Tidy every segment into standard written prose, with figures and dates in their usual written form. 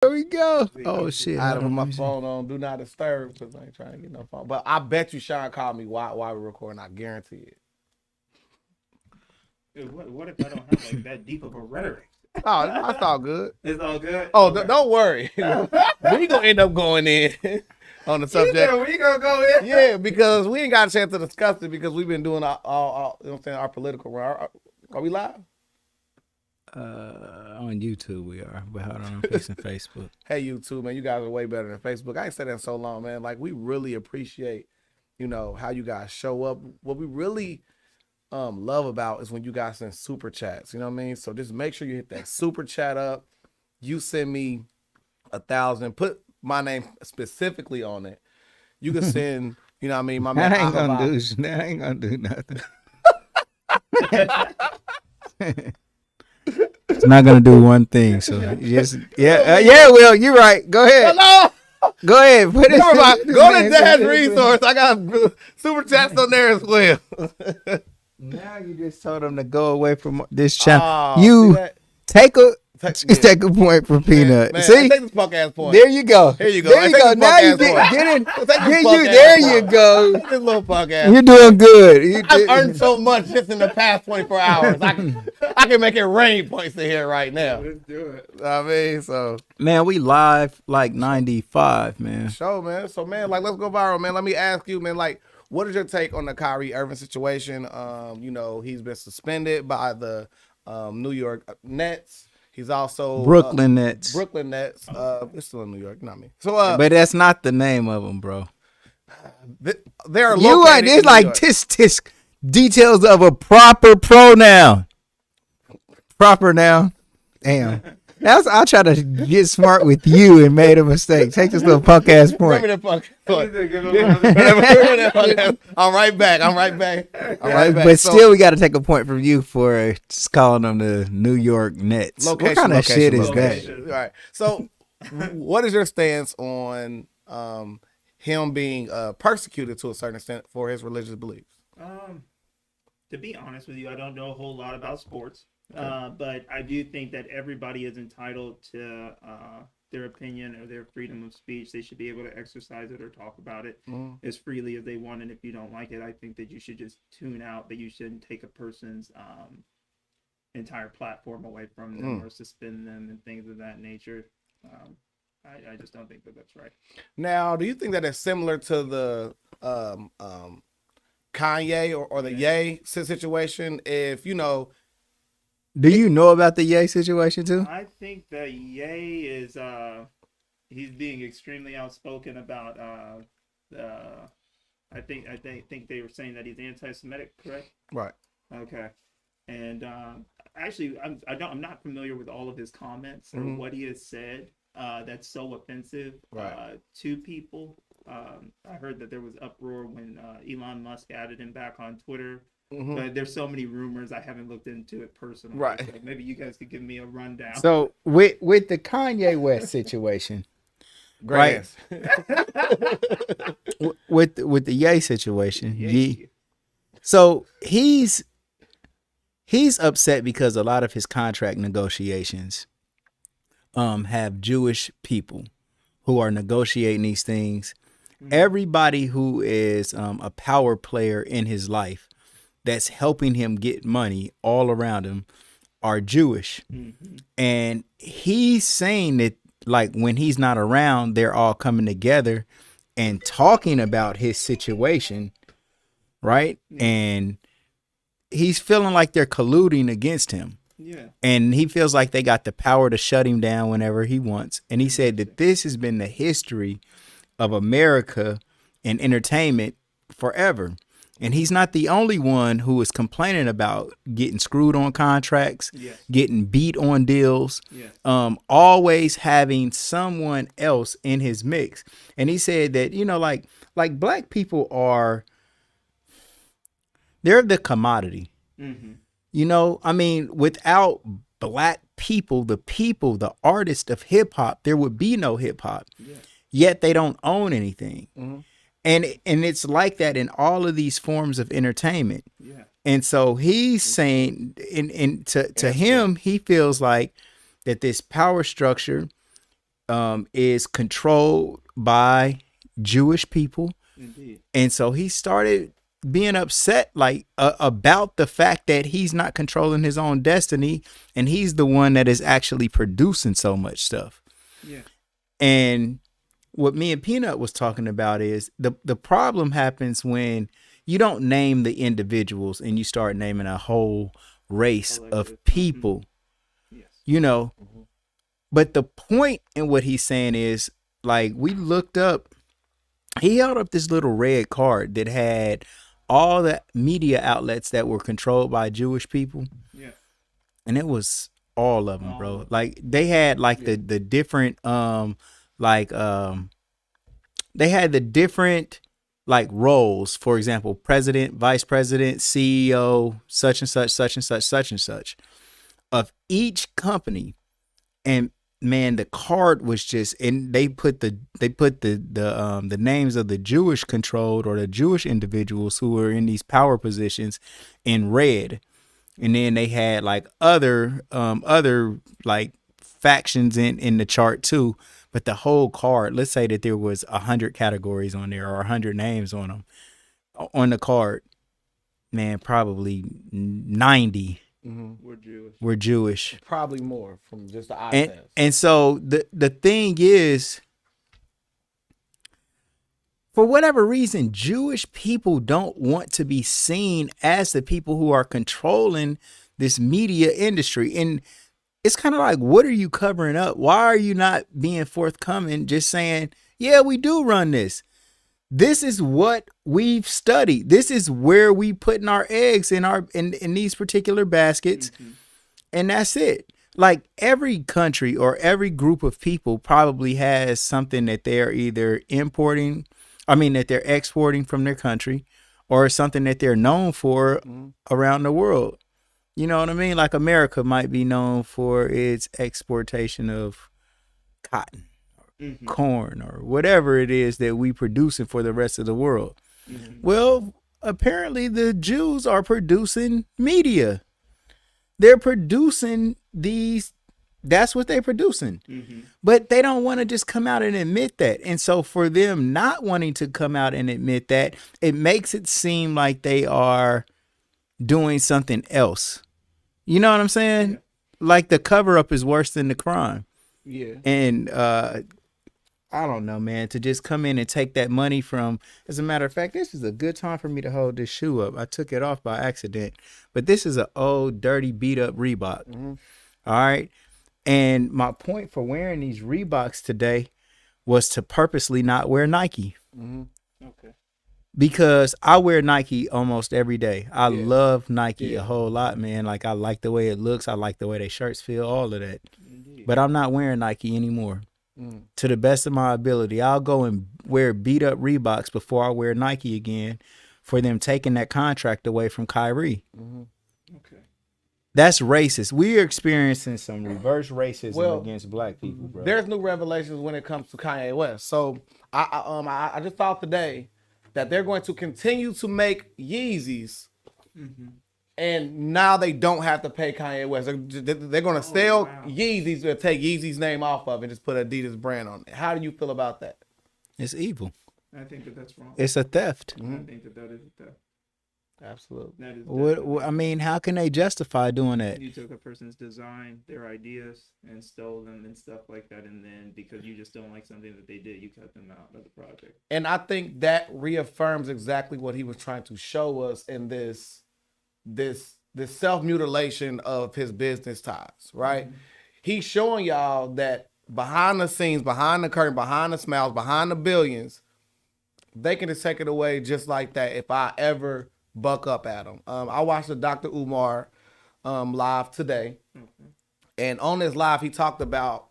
There we go. Oh shit! I had to Hold put on, my let me see. phone on do not disturb because I ain't trying to get no phone. But I bet you Sean called me while we're recording. I guarantee it. Dude, what if I don't have like that deep of a rhetoric? Oh, that's all good. It's all good. Oh, Okay. don't worry. We gonna end up going in on the subject. We gonna go in. Yeah, because we ain't got a chance to discuss it because we've been doing all you know what I'm saying, our political run. Are we live? On YouTube we are, but hold on, I'm fixing Facebook. Hey, YouTube, man, you guys are way better than Facebook. I ain't said that in so long, man. Like, we really appreciate, how you guys show up. What we really love about is when you guys send super chats. You know what I mean? So just make sure you hit that super chat up. You send me 1,000. Put my name specifically on it. You can send, you know what I mean? My man, That ain't gonna do nothing. It's not gonna do one thing. So just Will, you're right. Go ahead. Hello. Go ahead. Put it. Go to Dad's Resource. I got super chats on there as well. Now you just told them to go away from this channel. Oh, you take a yeah. take a point from Peanut. Man, See, take this punk ass point. there you go. Here you go. There you go. Now you get in. There you go. This little punk ass. You're doing good. I've earned so much just in the past 24 hours. I can make it rain points in here right now. Let's do it. I mean, so Man, we live like 95, man. show, man. So, man, like, let's go viral, man. Let me ask you, man, like, what is your take on the Kyrie Irving situation? He's been suspended by the New York Nets. He's also Brooklyn Nets. Brooklyn Nets. It's still in New York, not me. So, But that's not the name of them, bro. they're You located are in it's New like York. tisk details of a proper pronoun. Proper noun. Damn. I try to get smart with you and made a mistake. Take this little punk ass point. Remember that punk point. Remember Remember that punk ass- I'm right back. I'm right back. But still, we got to take a point from you for just calling them the New York Nets. What kind of shit is that? All right. So, what is your stance on him being persecuted to a certain extent for his religious beliefs? To be honest with you, I don't know a whole lot about sports, but I do think that everybody is entitled to their opinion or their freedom of speech. They should be able to exercise it or talk about it as freely as they want. And if you don't like it, I think that you should just tune out, that you shouldn't take a person's entire platform away from them or suspend them and things of that nature. I just don't think that that's right. Now, do you think that it's similar to the Kanye or the Ye situation? If Do you know about the Ye situation too? I think that Ye is he's being extremely outspoken about I think they were saying that he's anti-Semitic, correct? right, Okay. And actually, I'm not familiar with all of his comments or what he has said that's so offensive to people. I heard that there was uproar when Elon Musk added him back on Twitter. But there's so many rumors, I haven't looked into it personally. Right. So maybe you guys could give me a rundown. So with the Kanye West situation, great. with the Ye situation, Ye. So he's upset because a lot of his contract negotiations have Jewish people who are negotiating these things. Everybody who is a power player in his life that's helping him get money all around him are Jewish. And he's saying that, like, when he's not around, they're all coming together and talking about his situation, right? And he's feeling like they're colluding against him. Yeah. And he feels like they got the power to shut him down whenever he wants. And he said that this has been the history of America and entertainment forever. And he's not the only one who is complaining about getting screwed on contracts, getting beat on deals, always having someone else in his mix. And he said that, like black people they're the commodity. Without black people, the artists of hip hop, there would be no hip hop. Yet they don't own anything. And it's like that in all of these forms of entertainment. And so he's saying, to him, he feels like that this power structure is controlled by Jewish people. Indeed. And so he started being upset about the fact that he's not controlling his own destiny, and he's the one that is actually producing so much stuff. Yeah. And what me and Peanut was talking about is the problem happens when you don't name the individuals and you start naming a whole race of people. Yes. You know. But the point in what he's saying is, like, we looked up, he held up this little red card that had all the media outlets that were controlled by Jewish people. Yeah. And it was all of them, bro. Like, they had like the different they had the different like roles. For example, president, vice president, CEO, such and such, such and such, such and such of each company. And man, the card was just, and they put the names of the Jewish controlled or the Jewish individuals who were in these power positions in red. And then they had like other like factions in the chart too. But the whole card, let's say that there was 100 categories on there or 100 names on them on the card, man, probably 90 were Jewish. Probably more from just the eye test. And so the thing is, for whatever reason, Jewish people don't want to be seen as the people who are controlling this media industry. And it's kind of like, what are you covering up? Why are you not being forthcoming, just saying, yeah, we do run this. This is what we've studied. This is where we putting our eggs in these particular baskets. Mm-hmm. And that's it. Like, every country or every group of people probably has something that they're either that they're exporting from their country, or something that they're known for around the world. You know what I mean? Like, America might be known for its exportation of cotton, corn, or whatever it is that we producing for the rest of the world. Well, apparently the Jews are producing media. They're producing these, that's what they're producing. But they don't want to just come out and admit that. And so for them not wanting to come out and admit that, it makes it seem like they are doing something else. You know what I'm saying? Yeah. Like, the cover up is worse than the crime. Yeah. And I don't know, man, to just come in and take that money from, as a matter of fact, this is a good time for me to hold this shoe up. I took it off by accident, but this is an old, dirty, beat up Reebok. All right. And my point for wearing these Reeboks today was to purposely not wear Nike. Okay. Because I wear Nike almost every day. I love Nike a whole lot, man. Like, I like the way it looks. I like the way their shirts feel, all of that. Indeed. But I'm not wearing Nike anymore. To the best of my ability. I'll go and wear beat up Reeboks before I wear Nike again, for them taking that contract away from Kyrie. Okay. That's racist. We are experiencing some reverse racism against black people, bro. There's new revelations when it comes to Kanye West. So I just thought today that they're going to continue to make Yeezys, and now they don't have to pay Kanye West. They're going to sell Yeezys and take Yeezy's name off of it and just put Adidas brand on it. How do you feel about that? It's evil. I think that's wrong. It's a theft. I think that is a theft. Absolutely. That is what I mean, how can they justify doing that? You took a person's design, their ideas, and stole them and stuff like that, and then because you just don't like something that they did, you cut them out of the project. And I think that reaffirms exactly what he was trying to show us in this self-mutilation of his business ties, right? He's showing y'all that behind the scenes, behind the curtain, behind the smiles, behind the billions, they can just take it away just like that if I ever buck up at them. I watched the Dr. Umar live today. And on this live, he talked about,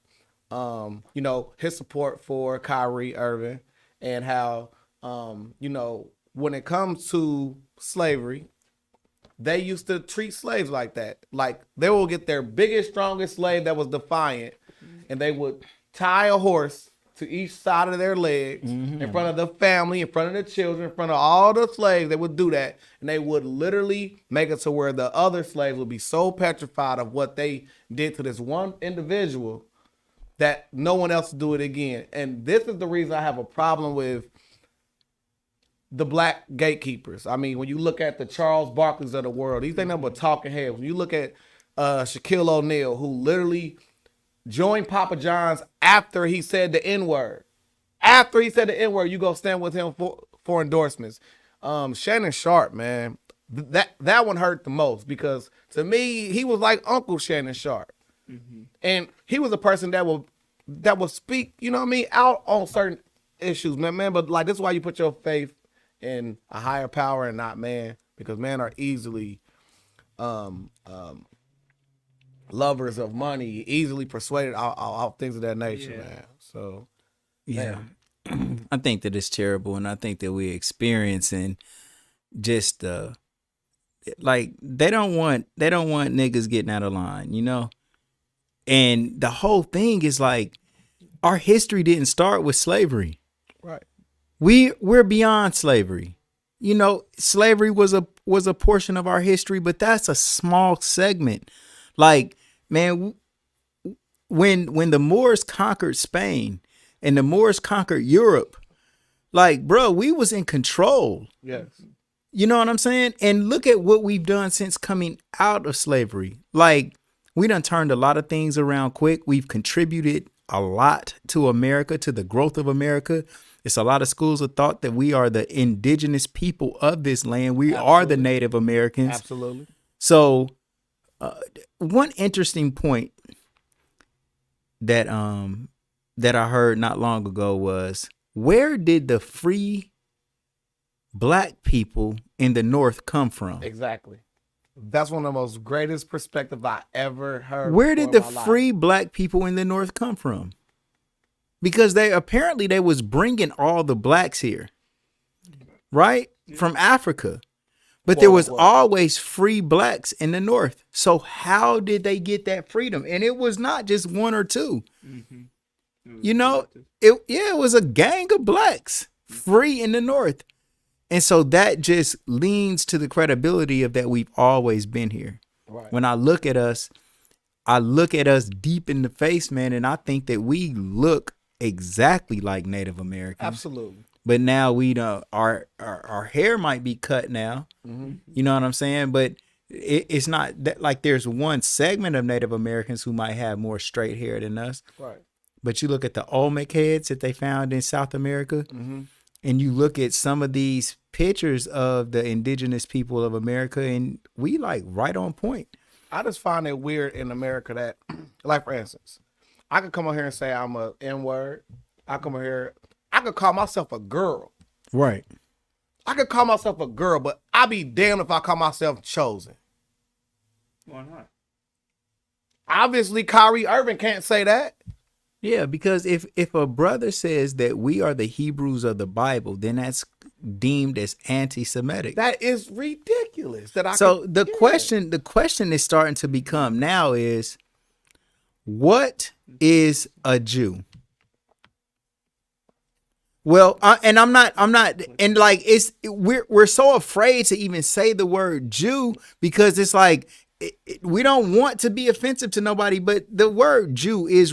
his support for Kyrie Irving, and how, when it comes to slavery, they used to treat slaves like that. Like, they will get their biggest, strongest slave that was defiant, and they would tie a horse to each side of their legs in front of the family, in front of the children, in front of all the slaves. They would do that, and they would literally make it to where the other slaves would be so petrified of what they did to this one individual that no one else will do it again. And this is the reason I have a problem with the black gatekeepers. I mean, when you look at the Charles Barkleys of the world, these ain't nothing but talking heads. When you look at Shaquille O'Neal, who literally joined Papa John's after he said the N-word. After he said the N-word, you go stand with him for endorsements. Shannon Sharp, man, that one hurt the most because to me, he was like Uncle Shannon Sharp. Mm-hmm. And he was a person that would speak, you know what I mean, out on certain issues, man. But like, this is why you put your faith in a higher power and not man, because men are easily lovers of money, easily persuaded, all things of that nature, man. So, yeah, I think that it's terrible, and I think that we're experiencing just like they don't want niggas getting out of line, you know. And the whole thing is like our history didn't start with slavery. Right. We're beyond slavery. You know, slavery was a portion of our history, but that's a small segment. Like, man, when the Moors conquered Spain and the Moors conquered Europe, like, bro, we was in control. Yes. You know what I'm saying? And look at what we've done since coming out of slavery. Like, we done turned a lot of things around quick. We've contributed a lot to America, to the growth of America. It's a lot of schools of thought that we are the indigenous people of this land. We are the Native Americans. Absolutely. So one interesting point that I heard not long ago was, where did the free black people in the North come from? Exactly. That's one of the most greatest perspectives I ever heard. Where did the free black people in the North come from? Because they was bringing all the blacks here, right? From Africa. But there was always free blacks in the North. So how did they get that freedom? And it was not just one or two. Mm-hmm. You know, it was a gang of blacks free in the North. And so that just leans to the credibility of that we've always been here. Right. When I look at us deep in the face, man, and I think that we look exactly like Native Americans. Absolutely. But now we don't. Our hair might be cut now. Mm-hmm. You know what I'm saying? But it's not that, like, there's one segment of Native Americans who might have more straight hair than us. Right. But you look at the Olmec heads that they found in South America. Mm-hmm. And you look at some of these pictures of the indigenous people of America, and we like right on point. I just find it weird in America that, like, for instance, I could come on here and say I'm a N-word. I come on here, I could call myself a girl. Right. I could call myself a girl, but I'll be damned if I call myself chosen. Why not? Obviously, Kyrie Irving can't say that. Yeah, because if a brother says that we are the Hebrews of the Bible, then that's deemed as anti-Semitic. That is ridiculous. The question is starting to become now is, what is a Jew? Well, and I'm not, and like we're so afraid to even say the word Jew because it's like, we don't want to be offensive to nobody, but the word Jew is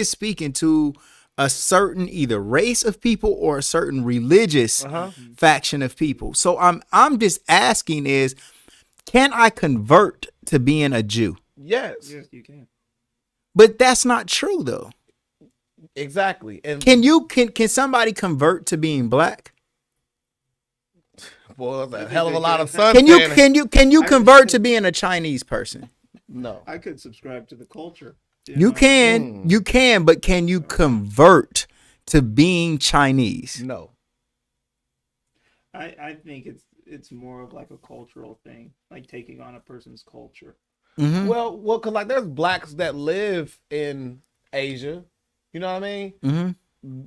speaking to a certain either race of people or a certain religious faction of people. So I'm just asking is, can I convert to being a Jew? Yes, you can. But that's not true though. Exactly. And can somebody convert to being black? Boy, that's a hell of a lot of sun. Can you convert to being a Chinese person? No. I could subscribe to the culture. You can, but can you convert to being Chinese? No. I think it's more of like a cultural thing, like taking on a person's culture. Mm-hmm. Well, because like there's blacks that live in Asia, you know what I mean? Mm-hmm.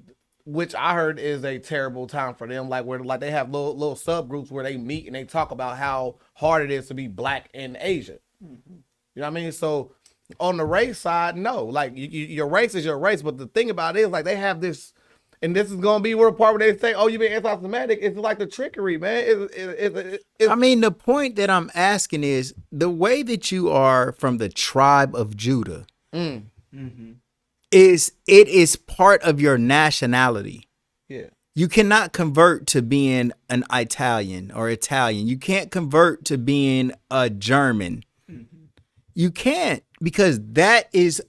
Which I heard is a terrible time for them. Like where like they have little subgroups where they meet and they talk about how hard it is to be black in Asia. Mm-hmm. You know what I mean? So on the race side, no, like your race is your race. But the thing about it is like they have this, and this is going to be where the part where they say, oh, you've been anti-Semitic. It's like the trickery, man. I mean, the point that I'm asking is the way that you are from the tribe of Judah. Mm. Mm-hmm. it is part of your nationality. Yeah. You cannot convert to being an Italian or Italian. You can't convert to being a German. You can't, because that is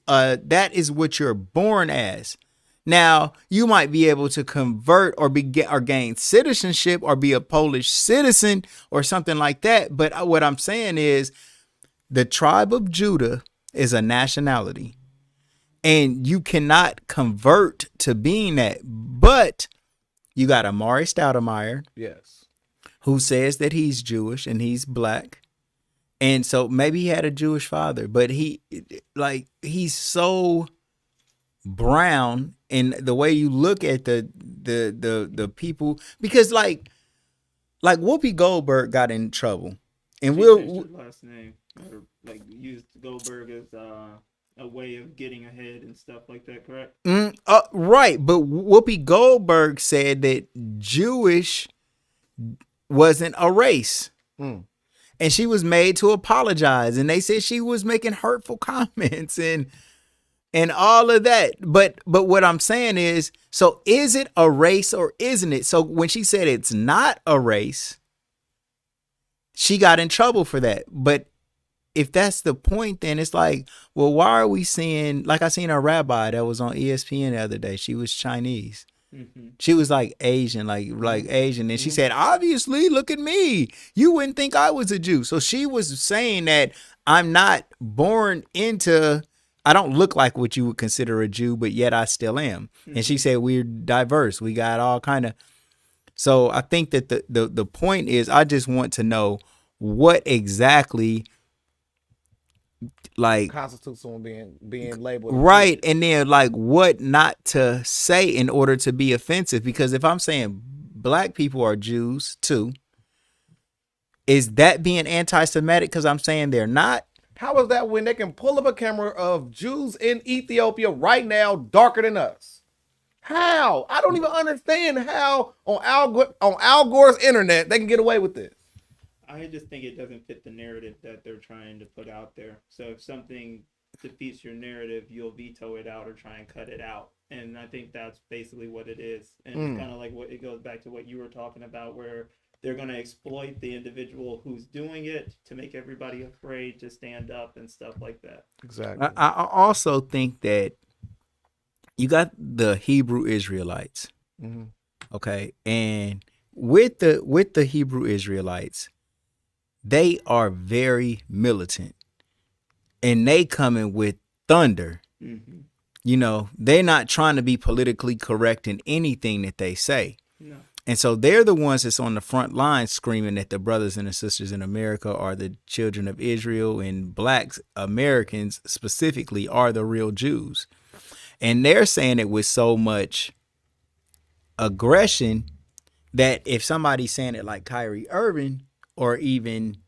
what you're born as. Now, you might be able to convert or gain citizenship or be a Polish citizen or something like that. But what I'm saying is the tribe of Judah is a nationality, and you cannot convert to being that. But you got Amari Stoudemire, Yes. who says that he's Jewish and he's black. And so maybe he had a Jewish father, but he's so brown in the way you look at the people, because like Whoopi Goldberg got in trouble, and She changed her last name, or like used Goldberg as a way of getting ahead and stuff like that, correct? Right, but Whoopi Goldberg said that Jewish wasn't a race. And she was made to apologize, and they said she was making hurtful comments and all of that. But what I'm saying is, so is it a race or isn't it? So when she said it's not a race, she got in trouble for that. But if that's the point, then it's like, well, why are we seeing, like I seen a rabbi that was on ESPN the other day. She was Chinese. She was like Asian, like Asian. And she said, obviously, look at me. You wouldn't think I was a Jew. So she was saying that I'm not born into, I don't look like what you would consider a Jew, but yet I still am. And she said, we're diverse. We got all kind of. So I think that the point is, I just want to know what exactly, like, constitutes someone being labeled right, and then like what not to say in order to be offensive. Because if I'm saying black people are Jews too, is that being anti-Semitic because I'm saying they're not? How is that when they can pull up a camera of Jews in Ethiopia right now darker than us? How? I don't even understand how on Al Gore's internet they can get away with this. I just think it doesn't fit the narrative that they're trying to put out there. So if something defeats your narrative, you'll veto it out or try and cut it out. And I think that's basically what it is. And it's kind of like what it goes back to what you were talking about, where they're going to exploit the individual who's doing it to make everybody afraid to stand up and stuff like that. Exactly. I also think that you got the Hebrew Israelites, okay, and with the Hebrew Israelites, they are very militant, and they coming with thunder. You know, they're not trying to be politically correct in anything that they say. No. And so they're the ones that's on the front line screaming that the brothers and the sisters in America are the children of Israel, and blacks, Americans specifically, are the real Jews. And they're saying it with so much aggression that if somebody's saying it like Kyrie Irving or even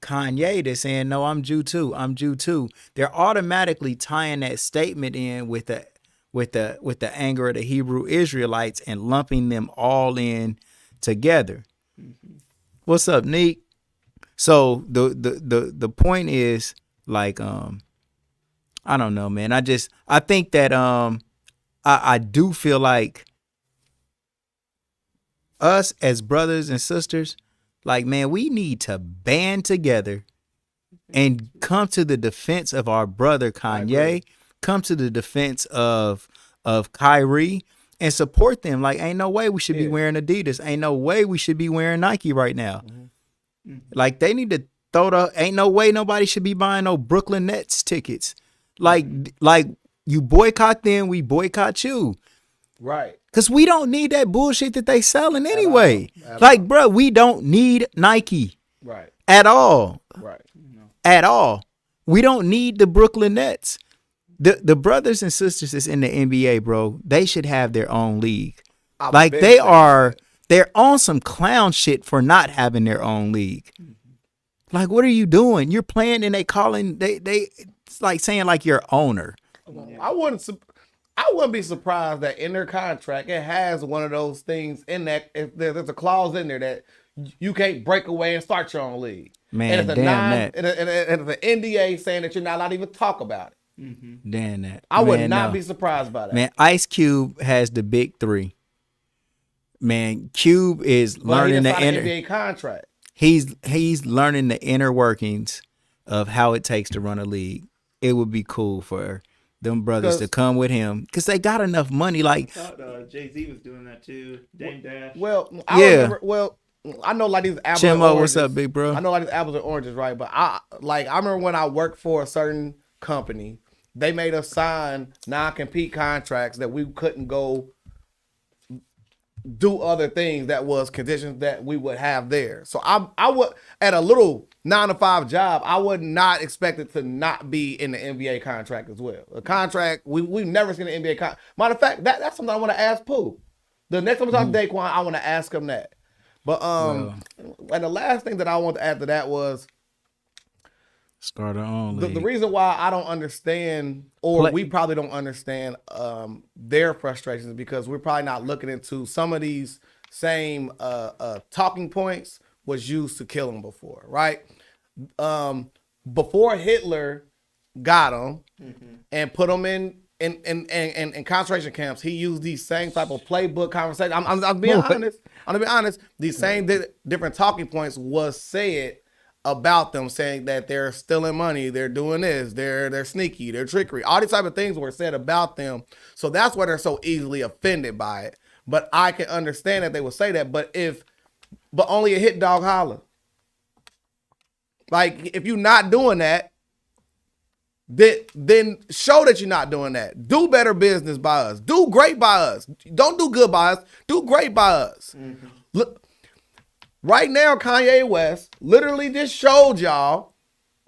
Kanye, they're saying, no, I'm Jew too. I'm Jew too. They're automatically tying that statement in with the anger of the Hebrew Israelites and lumping them all in together. What's up, Neek? So the point is, like, I don't know, man. I think that I do feel like us as brothers and sisters, like, man, we need to band together and come to the defense of our brother Kanye, come to the defense of Kyrie, and support them. Like, ain't no way we should be wearing Adidas. Ain't no way we should be wearing Nike right now. Like, they need to ain't no way nobody should be buying no Brooklyn Nets tickets. Like you boycott them, we boycott you. Right. Because we don't need that bullshit that they selling anyway. Like, bro, we don't need Nike. Right. At all. Right. At all. We don't need the Brooklyn Nets. The brothers and sisters that's in the NBA, bro, they should have their own league. Like, they're on some clown shit for not having their own league. Like, what are you doing? You're playing and it's like saying like you're owner. I wouldn't be surprised that in their contract it has one of those things in that, if there's a clause in there that you can't break away and start your own league. Man, and it's damn that. And it's an NDA saying that you're not allowed to even talk about it. than that. I would Man, not no. be surprised by that. Man, Ice Cube has the big three. Man, Cube is But he learning didn't the sign an inner. NBA contract. He's learning the inner workings of how it takes to run a league. It would be cool for them brothers to come with him because they got enough money. Like, I thought Jay-Z was doing that too. Dame Dash. Well, Yeah. I know like these apples and Chimo, oranges. what's up, big bro? I know like these apples and oranges, right? But I remember when I worked for a certain company, they made us sign non-compete contracts that we couldn't go do other things that was conditions that we would have there. So I would at a little 9-to-5 job, I would not expect it to not be in the NBA contract as well. A contract we've never seen an NBA contract. Matter of fact, that's something I want to ask Pooh. The next time we talk to Daquan, I want to ask him that. But and the last thing that I want to add to that was Starter only. the reason why I don't understand, or we probably don't understand their frustrations is because we're probably not looking into some of these same talking points was used to kill him before, right? Before Hitler got him and put him in concentration camps, he used these same type of playbook conversation. I'm being honest. I'm gonna be honest. These same different talking points was said about them, saying that they're stealing money, they're doing this, they're sneaky, they're trickery. All these type of things were said about them. So that's why they're so easily offended by it. But I can understand that they would say that. But only a hit dog holler. Like if you're not doing that, then show that you're not doing that. Do better business by us. Do great by us. Don't do good by us. Do great by us. Look, right now, Kanye West literally just showed y'all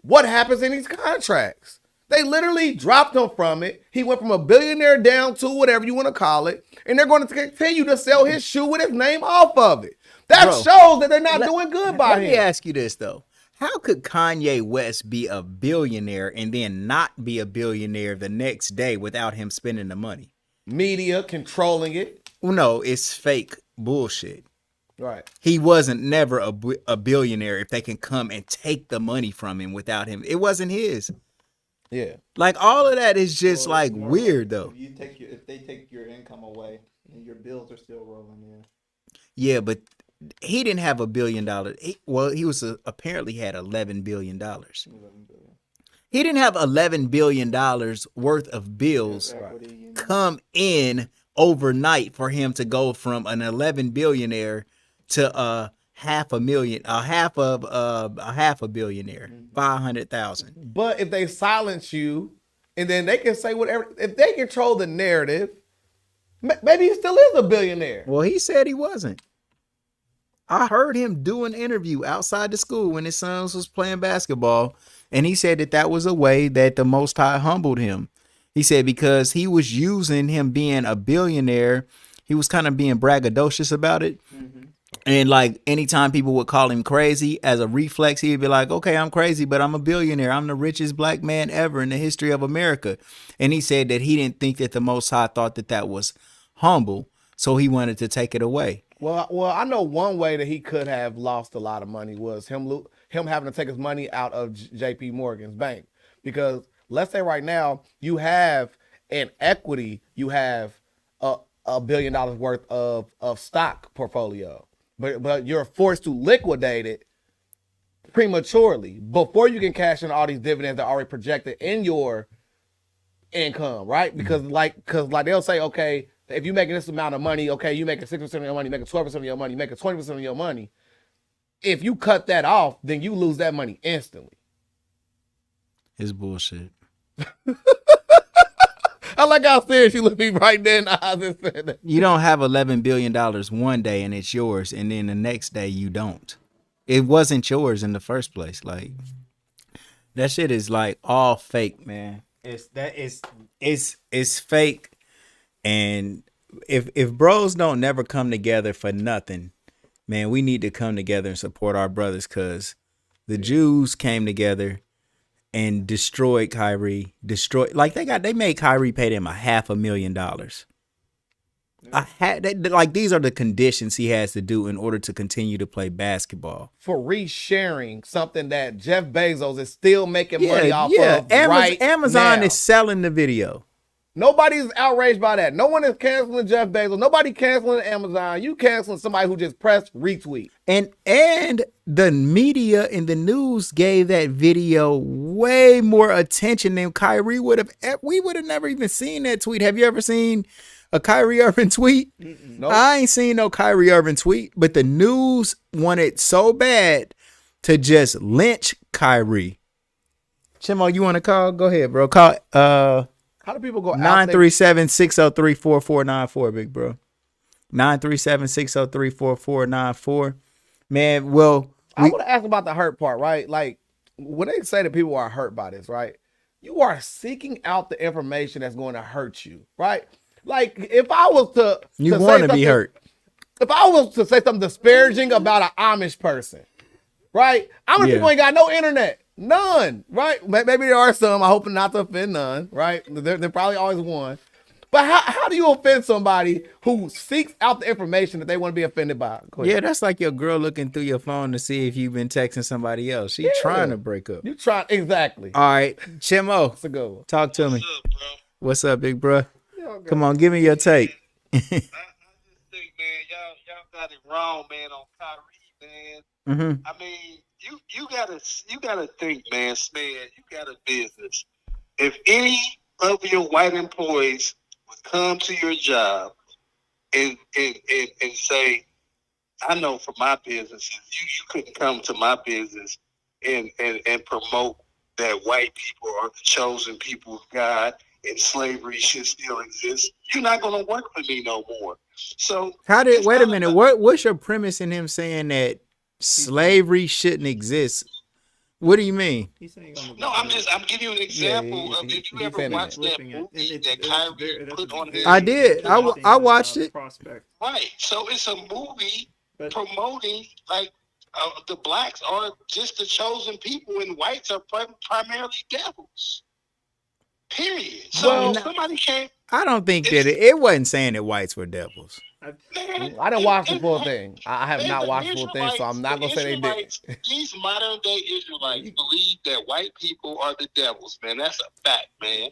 what happens in these contracts. They literally dropped him from it. He went from a billionaire down to whatever you want to call it, and they're going to continue to sell his shoe with his name off of it. That shows that they're not doing good by him. Let me ask you this though. How could Kanye West be a billionaire and then not be a billionaire the next day without him spending the money? Media controlling it. Well, no, it's fake bullshit. Right. He wasn't never a billionaire if they can come and take the money from him without him. It wasn't his. Yeah. Like all of that is just like weird though. If they take your income away and your bills are still rolling in. Yeah, but he didn't have $1 billion. He was apparently had $11 billion. He didn't have $11 billion worth of bills come in overnight for him to go from an 11 billionaire to a half a billionaire, 500,000. But if they silence you, and then they can say whatever, if they control the narrative, maybe he still is a billionaire. Well, he said he wasn't. I heard him do an interview outside the school when his sons was playing basketball, and he said that was a way that the Most High humbled him. He said because he was using him being a billionaire, he was kind of being braggadocious about it. And like anytime people would call him crazy, as a reflex, he'd be like, okay, I'm crazy, but I'm a billionaire. I'm the richest black man ever in the history of America. And he said that he didn't think that the Most High thought that was humble, so he wanted to take it away. Well, I know one way that he could have lost a lot of money was him having to take his money out of J.P. Morgan's bank. Because let's say right now you have an equity, you have a $1 billion worth of stock portfolio, but you're forced to liquidate it prematurely before you can cash in all these dividends that are already projected in your income, right? Because they'll say, okay, if you're making this amount of money, okay, you making 6% of your money, making 12% of your money, making 20% of your money. If you cut that off, then you lose that money instantly. It's bullshit. I like how serious you looked me right there in the eyes and said that. You don't have $11 billion one day and it's yours, and then the next day you don't. It wasn't yours in the first place. Like that shit is like all fake, man. It's fake. And if bros don't never come together for nothing, man, we need to come together and support our brothers, because the Jews came together and destroyed Kyrie. They made Kyrie pay them $500,000. Like these are the conditions he has to do in order to continue to play basketball. For resharing something that Jeff Bezos is still making money off of Amazon now. is selling the video. Nobody's outraged by that. No one is canceling Jeff Bezos. Nobody canceling Amazon. You canceling somebody who just pressed retweet. And the media and the news gave that video way more attention than Kyrie would have. We would have never even seen that tweet. Have you ever seen a Kyrie Irving tweet? Nope. I ain't seen no Kyrie Irving tweet, but the news wanted so bad to just lynch Kyrie. Chimo, you want to call? Go ahead, bro. Call How do people go out 937-603-4494, big bro. 937-603-4494. Man, well, I want to ask about the hurt part, right? Like when they say that people are hurt by this, right? You are seeking out the information that's going to hurt you, right? Like if I was to want to be hurt. If I was to say something disparaging about an Amish person, right? How many people ain't got no internet? None, right? Maybe there are some. I hope not to offend none, right? There probably always one. But how do you offend somebody who seeks out the information that they want to be offended by? Yeah, that's like your girl looking through your phone to see if you've been texting somebody else. She's trying to break up. You try exactly. All right, Chimo, That's a good one. talk to me. What's up, bro? What's up, big bro? Come on, give me your take. I just think, man, y'all got it wrong, man, on Kyrie, man. Mm-hmm. I mean, you gotta think, man, you got a business. If any of your white employees would come to your job and say, I know for my businesses, you couldn't come to my business and promote that white people are the chosen people of God and slavery should still exist. You're not gonna work for me no more. So wait a minute, what's your premise in him saying that slavery shouldn't exist? What do you mean? He's saying No, I'm giving you an example of if you ever watched that movie that Kyrie put on his. I did. I watched it. Prospect. Right. So it's a movie promoting like the blacks are just the chosen people and whites are primarily devils. Period. So Well, if somebody can't. I don't think that it wasn't saying that whites were devils. Man, I didn't watch the full thing. I have not watched the full thing, so I'm not gonna say they did. These modern day Israelites believe that white people are the devils, man. That's a fact, man.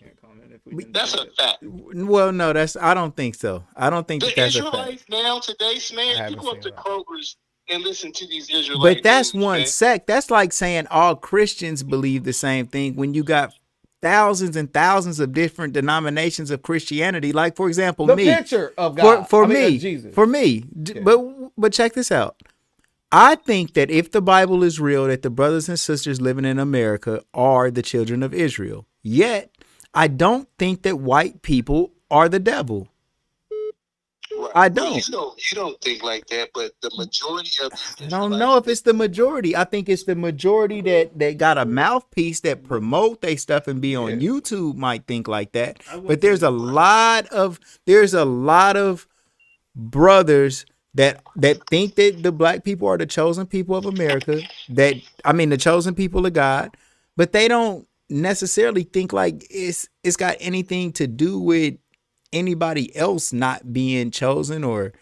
That's a fact. Well, no, I don't think so. I don't think that's a fact. Israelites now today, man, you go up to Kroger's and listen to these Israelites. But that's one sect. That's like saying all Christians believe the same thing when you got thousands and thousands of different denominations of Christianity. Like, for example, the me. picture of God. Jesus. For me. Yeah. But check this out. I think that if the Bible is real, that the brothers and sisters living in America are the children of Israel. Yet, I don't think that white people are the devil. Right. I don't. You don't think like that, but the majority of I don't know if it's the majority. I think it's the majority that got a mouthpiece that promote their stuff and be on YouTube might think like that. But there's a lot of brothers that think that the black people are the chosen people of America. The chosen people of God, but they don't necessarily think like it's got anything to do with anybody else not being chosen or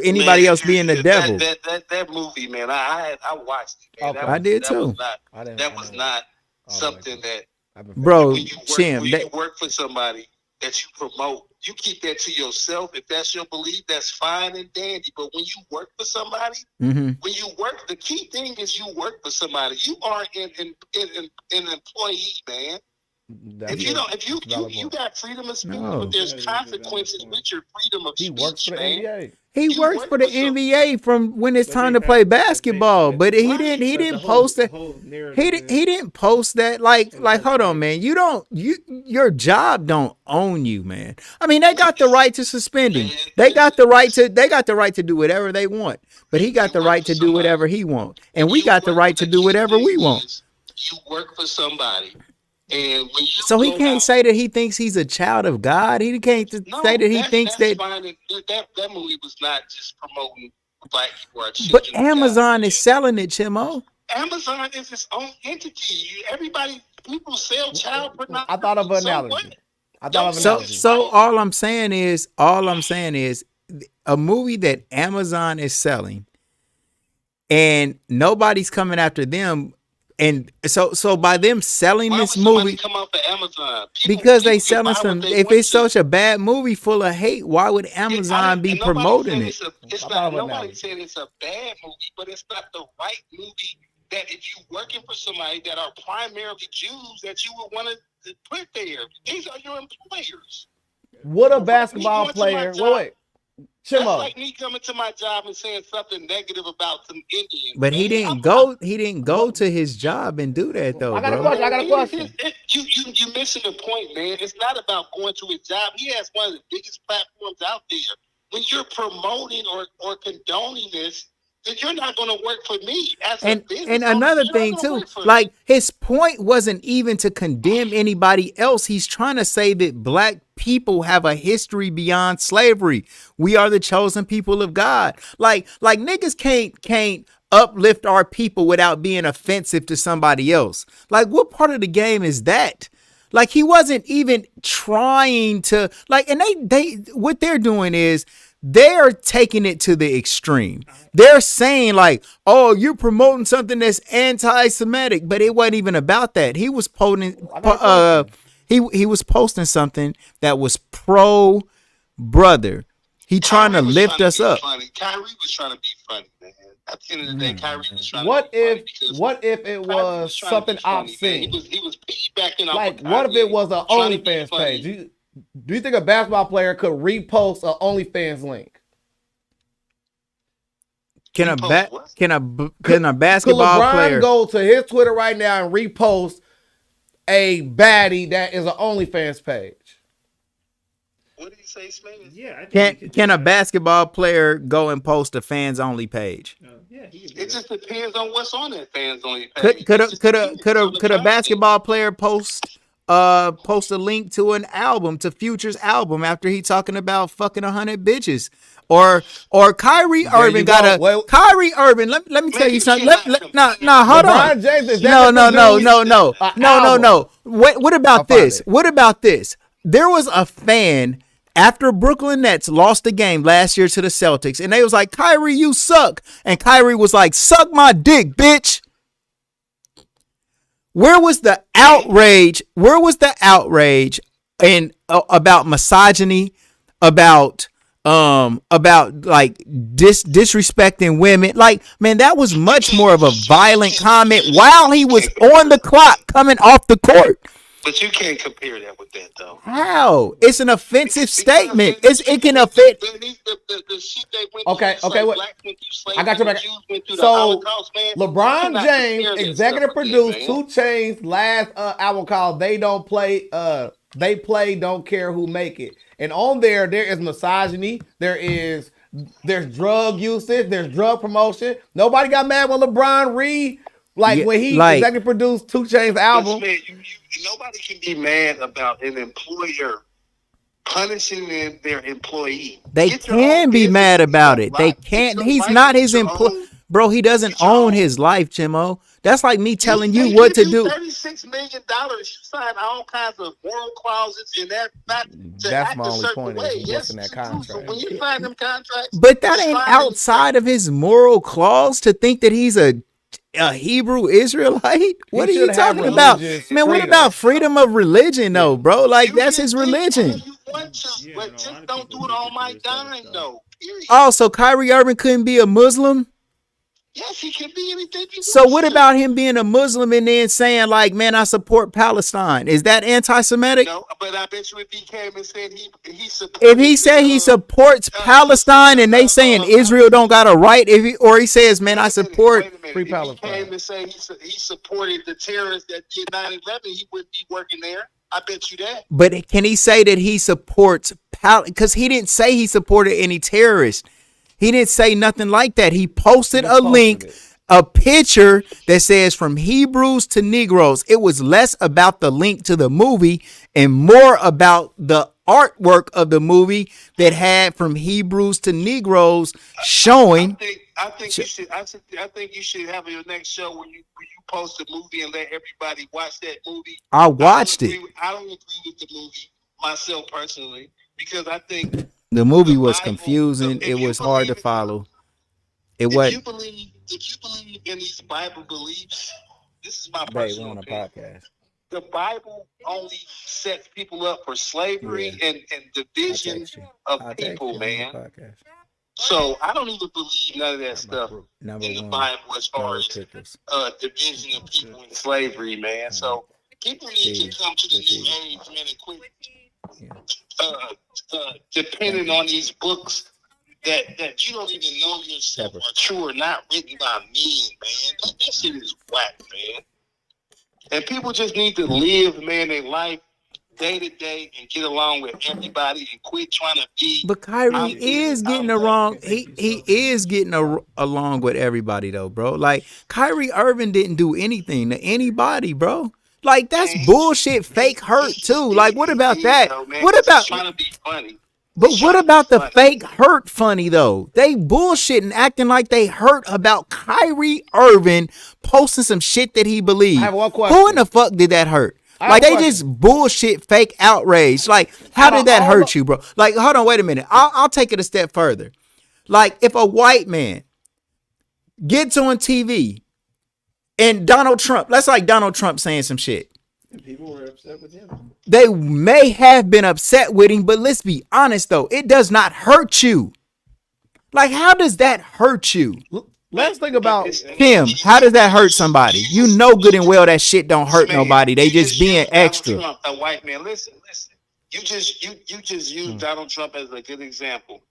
anybody else being the devil. That movie, man, I watched it. Man. Okay. I did too. That was not something that, bro. When you work for somebody that you promote, you keep that to yourself. If that's your belief, that's fine and dandy. But when you work for somebody, when you work, the key thing is you work for somebody. You are an employee, man. If you got freedom of speech, but there's consequences with your freedom of speech. Works for the NBA. He works for the NBA from when it's time to play basketball, but he didn't post that. He didn't post that. Like hold on, man. Your job don't own you, man. I mean, they got the right to suspend him. They got the right to do whatever they want. But he got the right to do whatever he wants, and we got the right to do whatever we want. You work for somebody. And when so he can't say that he thinks he's a child of God. He can't say that he thinks that. That movie was not just promoting black people. But Amazon is selling it, Chimo. Amazon is its own entity. People sell child pornography. I thought of an analogy. I thought of an So analogy. so all I'm saying is a movie that Amazon is selling and nobody's coming after them. And so by them selling Why would this somebody movie, come off of Amazon? People, because they people can selling buy what some, they if want it's to. such a bad movie full of hate, why would Amazon be And nobody promoting said it? it's I not. thought of an Nobody analogy. said it's a bad movie, but it's not the right movie. That if you working for somebody that are primarily Jews, that you would want to put there. These are your employers. Would a Me basketball going to my player? job, Wait. That's Chimo. like me coming to my job and saying something negative about some Indians. But man. he didn't go. He didn't go to his job and do that though, I got a bro. question. I got a question. You missing the point, man. It's not about going to his job. He has one of the biggest platforms out there. When you're promoting or condoning this, then you're not going to work for me as a business And owner. another You're not thing gonna too, work for like me. his point wasn't even to condemn anybody else. He's trying to say that black people have a history beyond slavery. We are the chosen people of God. Like niggas can't uplift our people without being offensive to somebody else. Like what part of the game is that? Like he wasn't even trying to like, and they what they're doing is they're taking it to the extreme. They're saying like, "Oh, you're promoting something that's anti-Semitic," but it wasn't even about that. He was he was posting something that was pro brother. He trying to Kyrie was lift trying us to be up. funny. Kyrie was trying to be funny, man. At the end of the day, Kyrie was trying What to be funny if? because What if it Kyrie was trying to something be funny, man. obscene? He was piggybacking off Like, of what if it Kanye, was an trying to be OnlyFans funny. page? Do you think a basketball player could repost an OnlyFans link? Can a Repost what? can a Could basketball LeBron player go to his Twitter right now and repost a baddie that is an OnlyFans page? What did he say, Smitty? Yeah, I think he could can do a that. basketball player go and post a fans only page? Yeah, he could do It that. just depends on what's on that fans only page. Could It just depends on the a content. basketball player post a link to an album, to Future's album, after he talking about fucking 100 bitches? Or Kyrie There Irving you got go. a Well- let me tell Man, you you something. cannot No, hold LeBron on. James is No. an album. What I'll about find this? it. What about this? There was a fan after Brooklyn Nets lost the game last year to the Celtics, and they was like, "Kyrie, you suck," and Kyrie was like, "Suck my dick, bitch." Where was the outrage? Where was the outrage and about misogyny, about like disrespecting women? Like, man, that was much more of a violent comment while he was on the clock coming off the court. But you can't compare that with that, though. How? It's an offensive Because statement. It can the offend. shit they went Okay, through, okay, like wait. blacks went through slavery, I got you back. Jews went through the So Holocaust, man. You LeBron cannot James, compare that executive stuff with produced that, 2 man. Chainz last album called "They Don't Play." They play, don't care who make it, and on there is misogyny. There's drug usage. There's drug promotion. Nobody got mad when LeBron Yeah, when he like- executive produced 2 Chainz But, album. man, nobody can be mad about an employer punishing their employee. They Get your can own be business mad and about stuff, it. They like, can't. get your He's life, not get his your employee. own- Bro, he doesn't get your own own- his life, Chimo. That's like me telling They you what to give do. $36 million. You sign all kinds of moral clauses in that. Not to That's act my a only certain point is way. what's Yes, in that it's true. So contract. when you sign them contracts, But that you ain't sign outside of his moral clause to think that he's a Hebrew Israelite. What are you should have talking about? religious Man, what freedom. about freedom of religion though, bro? Like You that's can his think all religion. you want to, Yeah, but no, a lot just of don't people do it on think my it is that dime, stuff. though. Period. Also, Kyrie Irving couldn't be a Muslim. Yes, he can be anything he So wants what to. about him being a Muslim and then saying like, man, I support Palestine? Is that anti-Semitic? No, but I bet you if he came and said he supports, If he said he supports Palestine and they saying Israel don't got a right, or he says, man, I support. Wait a minute. Free If he Palestine. came and say he supported the terrorists that did 9/11, he wouldn't be working there. I bet you that. But can he say that he supports because he didn't say he supported any terrorists. He didn't say nothing like that. He posted a link, it. a picture that says from Hebrews to Negroes. It was less about the link to the movie and more about the artwork of the movie that had from Hebrews to Negroes showing. I think you should have your next show where you post a movie and let everybody watch that movie. I watched it. I don't agree with the movie, myself personally, because I think The movie the was Bible. confusing. It If you was hard to believe, follow. It if you wasn't. believe, if you believe in these Bible beliefs, this is my Babe, we're personal on a opinion. podcast. The Bible only sets people up for slavery Yeah. and I'll division text you. of I'll text people, you. I'm on man. the podcast. So I don't even believe none of that Got my stuff group. Number in the one, Bible as far no as pickles. division of people in slavery, man. So people need to Cheese. come to the With new cheese. age, man, and quit Yeah. depending Thank you. on these books that you don't even know yourself Pepper. are true or not, written by men, man. That shit is whack, man. And people just need to live, man, their life day to day and get along with everybody and quit trying to be. But Kyrie I'm is this, getting I'm along. that. He is getting along with everybody though, bro. Like Kyrie Irving didn't do anything to anybody, bro. Like that's Man, bullshit. Fake hurt too. Like what about he that? though, man. What He's about? trying to be funny? But He's what trying to be about the funny. fake hurt funny though? They bullshitting, acting like they hurt about Kyrie Irving posting some shit that he believed. I have one Who in question. the fuck did that hurt? I have Like a they question. just bullshit fake outrage. Like how Out of did that all hurt the- you, bro? Like hold on, wait a minute. I'll take it a step further. Like if a white man gets on TV and Donald Trump, that's like Donald Trump saying some shit. And people were upset with him. They may have been upset with him, but let's be honest though, it does not hurt you. Like, how does that hurt you? Let's think about Tim, how does that hurt somebody? You know good and well that shit don't hurt nobody. They You just being used Donald extra. Trump, a white man. Listen. You just used Donald Trump as a good example.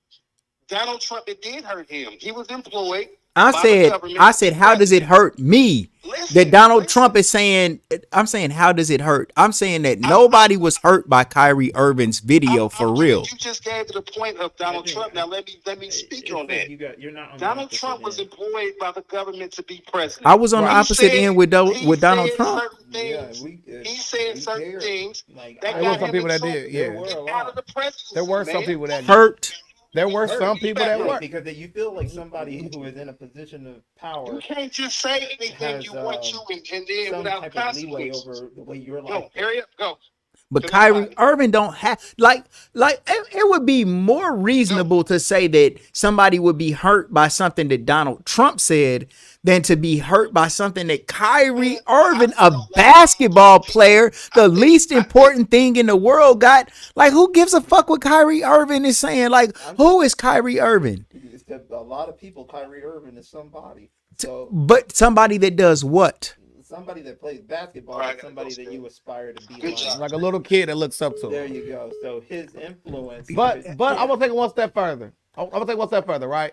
Donald Trump, it did hurt him. He was employed. by the government. I said, how does it hurt me? That Donald Trump is saying, I'm saying, how does it hurt? I'm saying that nobody was hurt by Kyrie Irving's video for real. You just gave to the point of Donald Trump. Now let me speak on that. You're not on Donald the Trump was opposite employed by the government to be president. I was on the He opposite said- end with he Donald said Trump. certain things. He said certain things Like, that there got were some him people in that did. trouble. Yeah, Get out of the presidency, there were some man. people that Hurt. There were some people that Right, were. because you feel like somebody who is in a position of power You can't just say anything has, you want to and then some without type of leeway consequences. over the way your life Go, hurry up, go. But To Kyrie nobody. Irving don't have like it would be more reasonable to say that somebody would be hurt by something that Donald Trump said than to be hurt by something that Kyrie Irving, a basketball player, the least important thing in the world, got. Like, who gives a fuck what Kyrie Irving is saying? Like, who is Kyrie Irving? It's that a lot of people, Kyrie Irving is somebody. So But somebody that does what? somebody that plays basketball Right. is somebody that you aspire to be Good like. job. Like a little kid that looks up to There him. you go. So his influence. But I'm gonna take it one step further. I'm gonna take it one step further, right?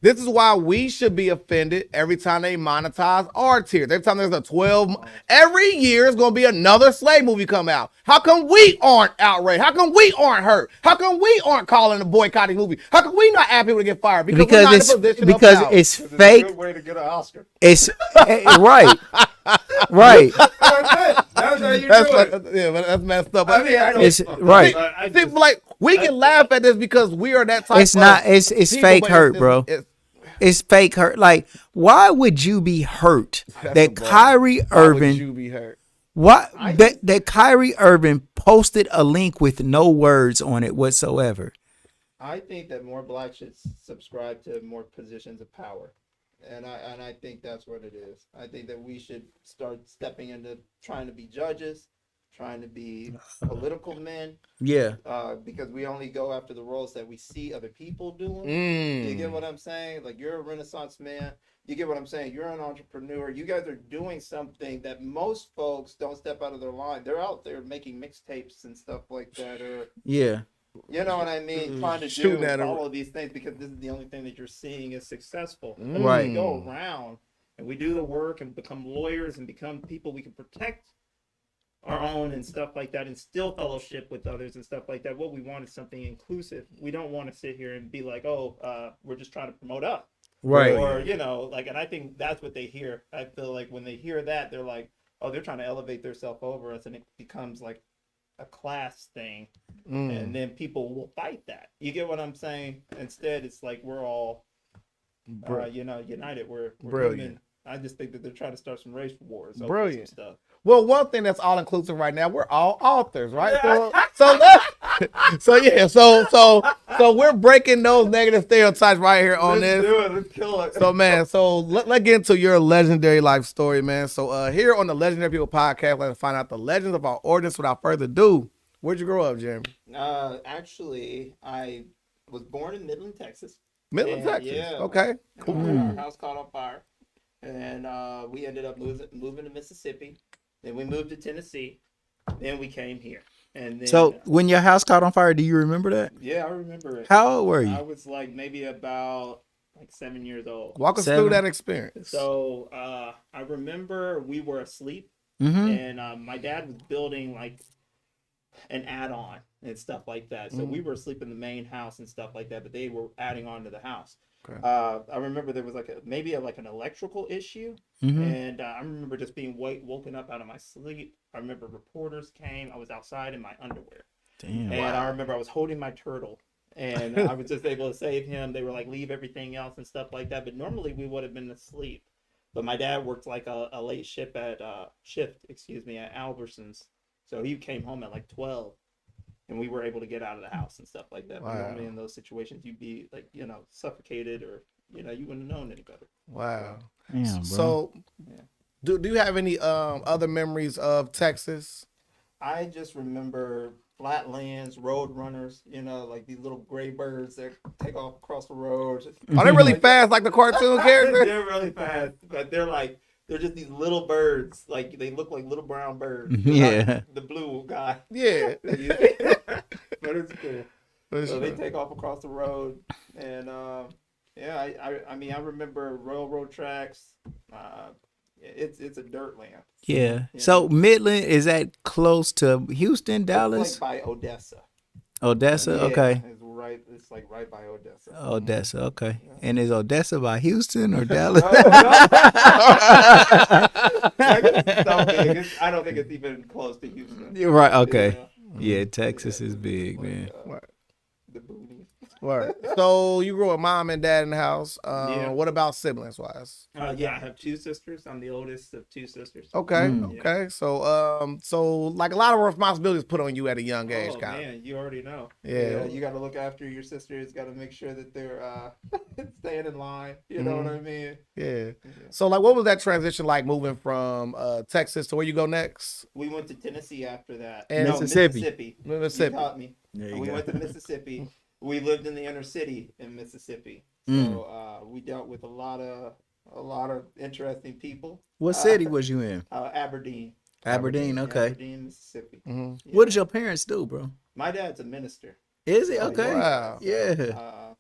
This is why we should be offended every time they monetize our tiers. Every time there's a 12, every year is gonna be another slave movie come out. How come we aren't outraged? How come we aren't hurt? How come we aren't calling a boycotting movie? How come we not asking people to get fired? We're not in a Because position it's of power. it's It's a fake. good way to get an Oscar. It's right, right. That's how you That's do like, it. yeah, but that's messed up. I mean, I don't. It's right. See, like we can laugh at this because we are that type. It's not. It's people, fake but hurt, bro. It's fake hurt. Like, why would you be hurt That's that a bar. Kyrie Why would Irving? you be hurt? That Kyrie Irving posted a link with no words on it whatsoever. I think that more blacks should subscribe to more positions of power, and I think that's what it is. I think that we should start stepping into trying to be judges, trying to be political men, Yeah, because we only go after the roles that we see other people doing. Mm. You get what I'm saying? Like, you're a Renaissance man. You get what I'm saying? You're an entrepreneur. You guys are doing something that most folks don't step out of their line. They're out there making mixtapes and stuff like that, or yeah. you know what I mean? Trying to Shooting do at a- all of these things because this is the only thing that you're seeing is successful. Mm. Right. we go around and we do the work and become lawyers and become people we can protect our own and stuff like that and still fellowship with others and stuff like that. What we want is something inclusive. We don't want to sit here and be like, we're just trying to promote up. Right. Or, like, and I think that's what they hear. I feel like when they hear that, they're like, oh, they're trying to elevate themselves over us, and it becomes like a class thing. Mm. And then people will fight that. You get what I'm saying? Instead, it's like we're all, united. We're Brilliant. human. I just think that they're trying to start some race wars. Over Brilliant. Some stuff. Well, one thing that's all inclusive right now, we're all authors, right? So So yeah, so we're breaking those negative stereotypes right here on Let's this. do it. Let's kill it. So man, so let's get into your legendary life story, man. So here on the Legendary People podcast, let's find out the legends of our audience. Without further ado, where'd you grow up, Jeremy? Actually, I was born in Midland, Texas. Midland, And, Texas. yeah. Okay. Our house caught on fire, and we ended up moving to Mississippi. Then we moved to Tennessee. Then we came here, and then So when your house caught on fire, do you remember that? yeah, I remember it. How old were I you? was like maybe about 7 years old. Walk us 7. through that experience. So I remember we were asleep, Mm-hmm. and my dad was building like an add-on and stuff like that. So we were asleep in the main house and stuff like that, but they were adding on to the house. Okay. I remember there was like an electrical issue, Mm-hmm. and I remember just being woken up out of my sleep. I remember reporters came. I was outside in my underwear, Damn. and I remember I was holding my turtle, and I was just able to save him. They were like, leave everything else and stuff like that. But normally we would have been asleep. But my dad worked like a late shift at Albertsons, so he came home at like 12. And we were able to get out of the house and stuff like that. But Wow. normally in those situations, you'd be like, suffocated, or you wouldn't have known any better. Wow. Damn, bro. So, Yeah. do you have any other memories of Texas? I just remember flatlands, road runners, like these little gray birds that take off across the road. Are they really fast like the cartoon characters? They're really fast, but they're just these little birds. Like they look like little brown birds. They're Yeah. not the blue guy. Yeah. But it's cool. For So they sure. take off across the road, and I mean I remember railroad tracks. It's a dirt land. Yeah. Yeah. So Midland, is that close to Houston, Dallas, It's like by Odessa. Odessa? Yeah, Okay. It's like right by Odessa. Odessa. Okay. And is Odessa by Houston or Dallas? Texas is so big. I don't think it's even close to Houston. You're right. Okay. Yeah. Yeah, Texas is big, man. The boonies. Right. So you grew up with mom and dad in the house. Yeah. What about siblings wise? Yeah, I have 2 sisters. I'm the oldest of 2 sisters. Okay. Mm. Okay. So like a lot of responsibilities put on you at a young age, Oh kind of. man, you already know. Yeah. You got to look after your sisters. Got to make sure that they're staying in line. You know what I mean? Yeah. So like, what was that transition like moving from Texas to where you go next? We went to Tennessee after that. And Mississippi. Mississippi. You taught me. There We went to Mississippi. We lived in the inner city in Mississippi. So Mm. we dealt with a lot of interesting people. What city was you in? Aberdeen. Aberdeen. Okay. Aberdeen, Mississippi. Mhm. Yeah. What did your parents do, bro? My dad's a minister. Is it okay? Wow. Yeah.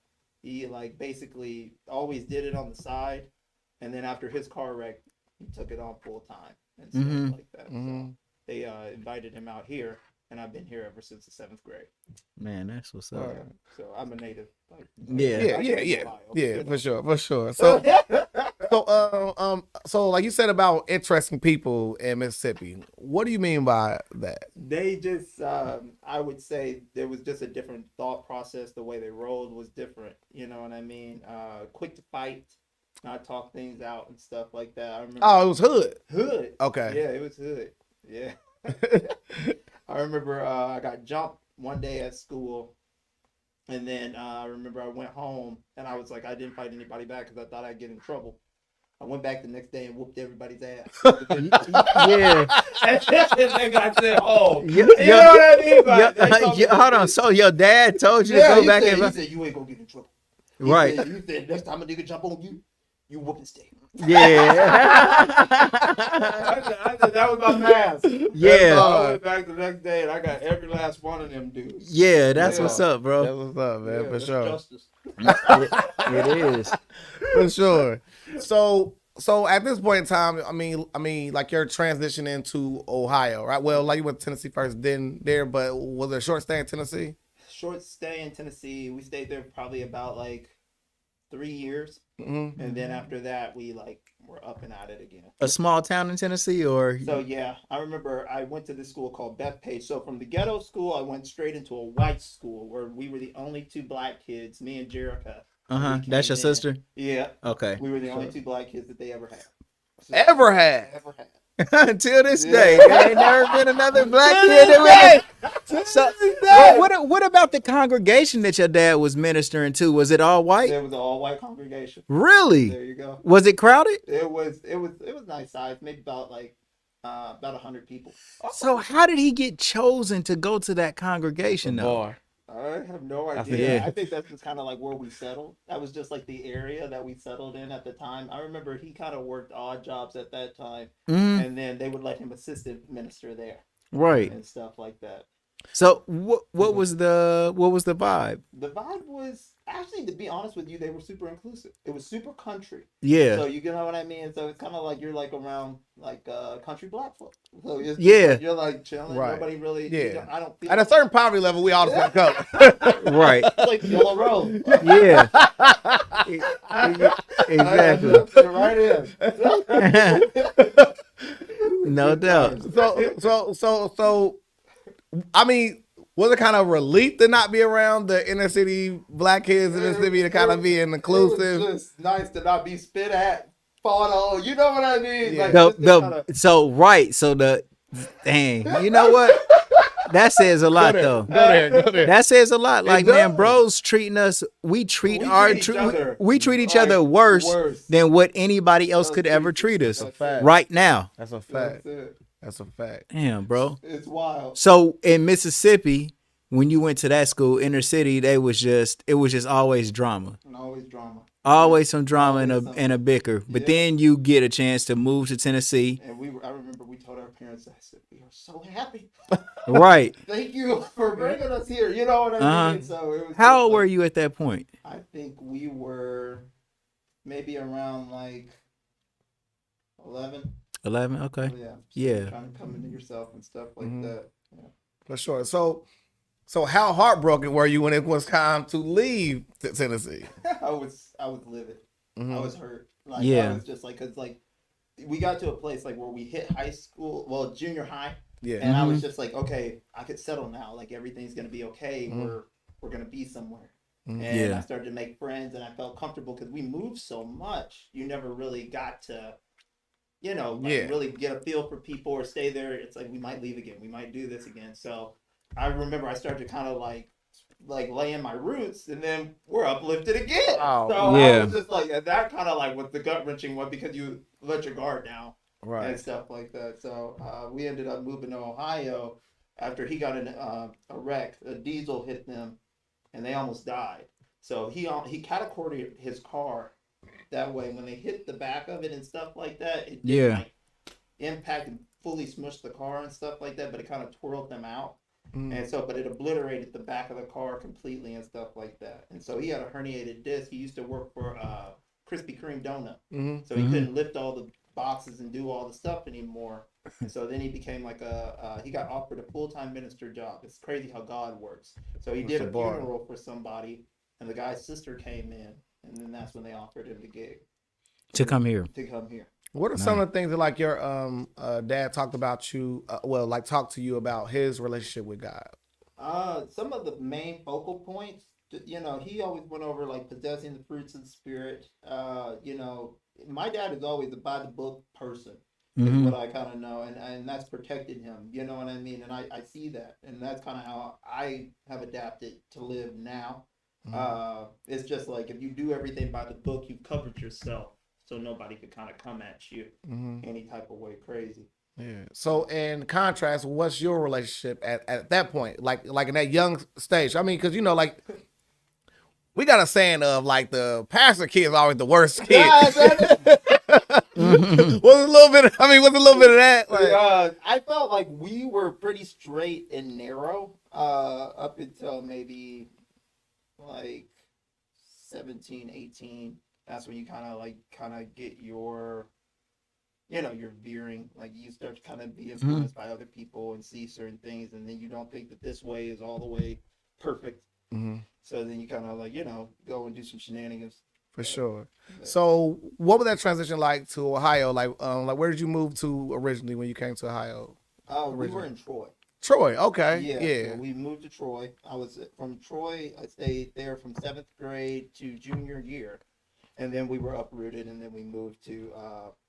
He like basically always did it on the side, and then after his car wreck, he took it on full time and stuff Mhm. like that. Mhm. So they invited him out here, and I've been here ever since the 7th grade. Man, that's what's up. Right. So I'm a native. Like, Yeah. Yeah, I yeah, can't yeah, lie, yeah, you for know. sure, for sure. So like you said about interesting people in Mississippi, what do you mean by that? They just, I would say there was just a different thought process. The way they rolled was different. You know what I mean? Quick to fight, not talk things out and stuff like that. I remember. Oh, it was hood. Hood. Okay. Yeah, it was hood. Yeah. I remember I got jumped one day at school, and then I remember I went home, and I was like, I didn't fight anybody back because I thought I'd get in trouble. I went back the next day and whooped everybody's ass. Yeah. And then got sent home. Yeah, You know what I mean? But they told me hold on. So your dad told you to go he back said, and he said, you ain't gonna get in trouble. He right. said, he said, next time a nigga jump on you, you whoop and stay. Yeah. I said, that was my pass. Yeah. So I went back the next day and I got every last one of them dudes. Yeah, that's Yeah. what's up, bro. That's what's up, man, Yeah, for that's sure. Justice. It is. For sure. So at this point in time, I mean, like you're transitioning to Ohio, right? Well, like you went to Tennessee first, then there, but was there a short stay in Tennessee? Short stay in Tennessee. We stayed there probably about like 3 years. Mm-hmm. And then after that, we like were up and at it again. A small town in Tennessee, or So yeah, I remember I went to this school called Bethpage. So from the ghetto school, I went straight into a white school where we were the only 2 black kids, me and Jerica. That's your came in. sister. Yeah, Okay. we were the only 2 black kids that they ever had. So, Ever had? Ever had. Until this Yeah. day, there ain't never been another black kid that was. So, what about the congregation that your dad was ministering to? Was it all white? It was an all white congregation. Really? There you go. Was it crowded? It was nice size, maybe about 100 people. So how did he get chosen to go to that congregation though? Boy. I have no I idea. think- I think that's just kind of like where we settled. That was just like the area that we settled in at the time. I remember he kind of worked odd jobs at that time, Mhm. and then they would let him assistant minister there Right. and stuff like that. So what was the vibe? The vibe was actually, to be honest with you, they were super inclusive. It was super country. Yeah. So you know what I mean. So it's kind of like you're like around like country black folk. So it's just Yeah. like, you're like chilling. Right. Nobody really. Yeah. I don't feel At a certain poverty level, we all the same color. Right. it's like yellow road. Yeah. Exactly. Right in. No doubt. So, I mean, was it kind of relief to not be around the inner city black kids in Mississippi to kind of be an inclusive? It was just nice to not be spit at, fought on. You know what I mean? Yeah. Like, The, just to kinda- so right. So dang. You know what? That says a lot though. Go there. That says a lot. Like, does. man, bros treating us, we treat We our treat each other we treat each like other worse worse. than what anybody else Those could ever treats- treat us that's fact. it. right now. That's a fact. That's it. That's a fact. Damn, bro. It's wild. So in Mississippi, when you went to that school, inner city, it was just always drama. And always drama. Always some drama and Always a something. and a bicker. But Yeah. then you get a chance to move to Tennessee. And I remember we told our parents, I said, we are so happy. Right. Thank you for bringing us here. You know what I mean? So it was How old were you at that point? I think we were maybe around like 11. 11? Okay. Yeah. So Yeah. Trying to come into yourself and stuff like Mhm. that. For sure. So how heartbroken were you when it was time to leave Tennessee? I was livid. Mhm. I was hurt. Like, Yeah. I was just like, cause like we got to a place like where we hit high school, well, junior high, Yeah. and I was just like, okay, I could settle now. Like everything's gonna be okay. Mhm. We're gonna be somewhere. Mhm. And Yeah. I started to make friends, and I felt comfortable because we moved so much. You never really got to, like, Yeah. really get a feel for people or stay there. It's like we might leave again, we might do this again. So I remember I started to kind of like lay in my roots, and then we're uplifted again. Oh, so yeah. I was just like, and that kind of like was the gut wrenching one because you let your guard down and Right. stuff like that. So we ended up moving to Ohio after he got in a wreck. A diesel hit them, and they almost died. So he catapulted his car that way. When they hit the back of it and stuff like that, it didn't Yeah. like impact and fully smushed the car and stuff like that, but it kind of twirled them out. Mhm. And so, but it obliterated the back of the car completely and stuff like that. And so he had a herniated disc. He used to work for Krispy Kreme donut. Mhm. So he Mhm. couldn't lift all the boxes and do all the stuff anymore. And so then he became like he got offered a full-time minister job. It's crazy how God works. So he did That's a a bar. funeral for somebody, and the guy's sister came in, and then that's when they offered him the gig To come here. to come here. What are some of the things that like your dad talked about you? Talked to you about his relationship with God. Some of the main focal points, he always went over like possessing the fruits of the spirit. My dad is always a by the book person. Is Mhm. what I kind of know, and that's protected him. You know what I mean? And I see that, and that's kind of how I have adapted to live now. It's just like if you do everything by the book, you covered yourself, so nobody could kind of come at you Mm-hmm. any type of way crazy. Yeah. So in contrast, what's your relationship at that point? Like in that young stage? I mean, because like we got a saying of like the pastor kid is always the worst kid. Yeah, Was a little bit. What's a little bit of that? Like, I felt like we were pretty straight and narrow up until maybe like 17, 18. That's when you kind of get your, your veering. Like you start to kind of be influenced by other people and see certain things, and then you don't think that this way is all the way perfect. Mhm. So then you kind of go and do some shenanigans. For sure. So what was that transition like to Ohio? Like where did you move to originally when you came to Ohio? We were in Troy. Troy. Okay. Yeah, Yeah. so we moved to Troy. I was from Troy. I stayed there from 7th grade to junior year, and then we were uprooted, and then we moved to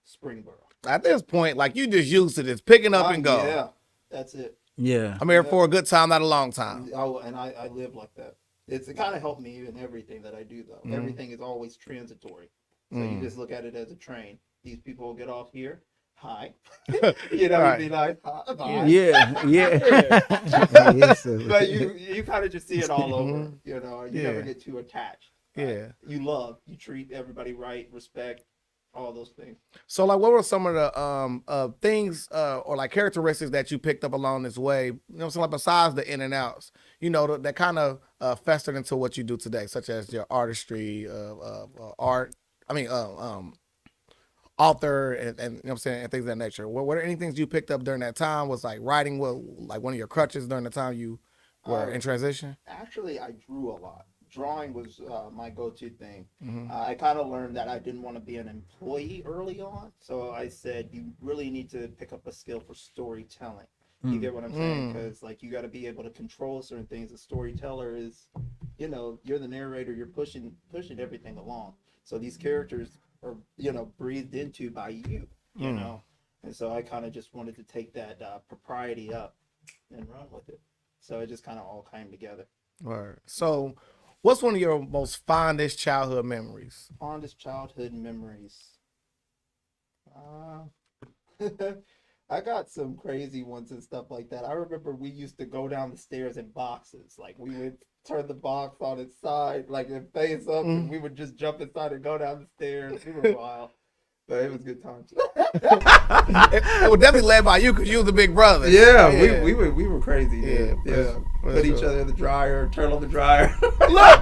Springboro. At this point, like you just used to this picking up and go. Yeah, that's it. Yeah. I'm here for a good time, not a long time. And I live like that. It kind of helped me in everything that I do, though. Everything is always transitory. So you just look at it as a train. These people will get off here. Hi. You know, Right. you'd be like, hi. Bye. Yeah. But you kind of just see it all over. You know, you never get too attached. Yeah. You treat everybody right, respect, all those things. So, like, what were some of the things or like characteristics that you picked up along this way? You know, so like besides the in and outs, you know, that kind of festered into what you do today, such as your artistry, art. I mean, author, and you know what I'm saying, and things of that nature. What are any things you picked up during that time? Was like writing, like one of your crutches during the time you were in transition? Actually, I drew a lot. Drawing was my go-to thing. I kind of learned that I didn't want to be an employee early on, so I said you really need to pick up a skill for storytelling. You get what I'm saying? Because like you got to be able to control certain things. A storyteller is, you know, you're the narrator. You're pushing everything along. So these characters are, you know, breathed into by you. You know, and so I kind of just wanted to take that propriety up and run with it. So it just kind of all came together. Right. So, what's one of your most fondest childhood memories? Fondest childhood memories. I got some crazy ones and stuff like that. I remember we used to go down the stairs in boxes. Like we would turn the box on its side, like it face up, and we would just jump inside and go down the stairs. We were wild. But it was good times. It was definitely led by you because you was the big brother. We were crazy. Yeah. Put each other in the dryer, turn on the dryer. Look,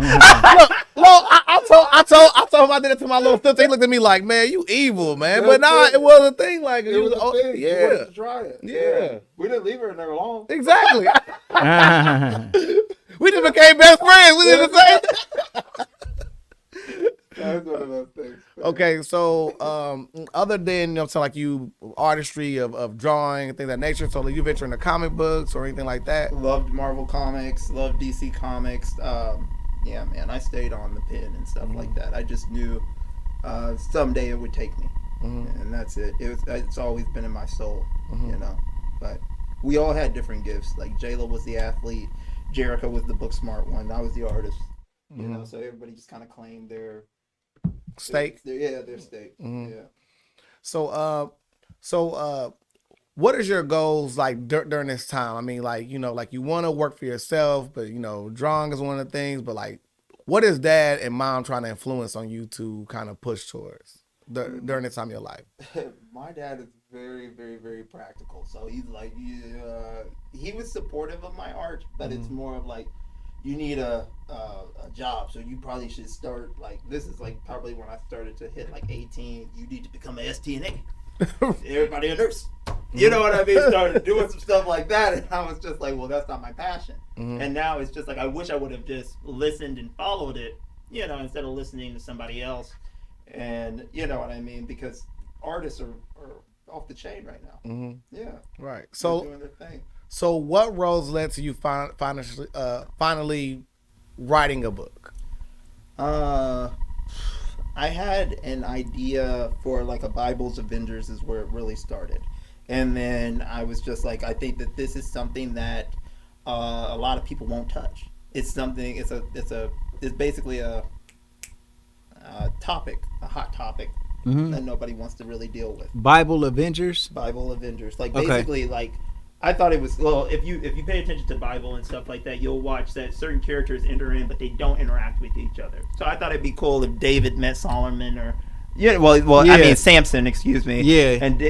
I told him I did it to my little sister. He looked at me like, man, you evil, man. But nah, it was a thing. Like It was a thing. You wanted yeah, to try it. Yeah. We didn't leave her in there long. exactly. We just became best friends. We did the same. That was one of those things. Okay, so other than, you know, what I'm saying, like you artistry of drawing and things of that nature, so like you venture into comic books or anything like that? Loved Marvel Comics, loved DC Comics. Yeah, man, I stayed on the pen and stuff like that. I just knew someday it would take me, and that's it. It's always been in my soul, you know. But we all had different gifts. Like J.W.R was the athlete, Jericho was the book smart one. I was the artist, you know. So everybody just kind of claimed their Stake. their stake. Yeah. So what is your goals like during this time? I mean, like, you know, like you want to work for yourself, but you know, drawing is one of the things. But like, what is dad and mom trying to influence on you to kind of push towards during this time of your life? My dad is very, very, very practical. So he's like, he was supportive of my art, but it's more of like, you need a job, so you probably should start, like, this is like probably when I started to hit like 18, you need to become an STNA. Everybody a nurse. You know what I mean? Started doing some stuff like that, and I was just like, well, that's not my passion. And now it's just like, I wish I would have just listened and followed it, you know, instead of listening to somebody else. And you know what I mean? Because artists are off the chain right now. Yeah. Right. They're So doing their thing. So what roles led to you finally writing a book? I had an idea for like a Bible's Avengers is where it really started. And then I was just like, I think that this is something that a lot of people won't touch. It's something, it's basically a topic, a hot topic that nobody wants to really deal with. Bible Avengers. Bible Avengers. Like Okay. basically like, I thought it was, well, if you pay attention to Bible and stuff like that, you'll watch that certain characters enter in, but they don't interact with each other. So I thought it'd be cool if David met Solomon or, I mean Samson, excuse me. Yeah. And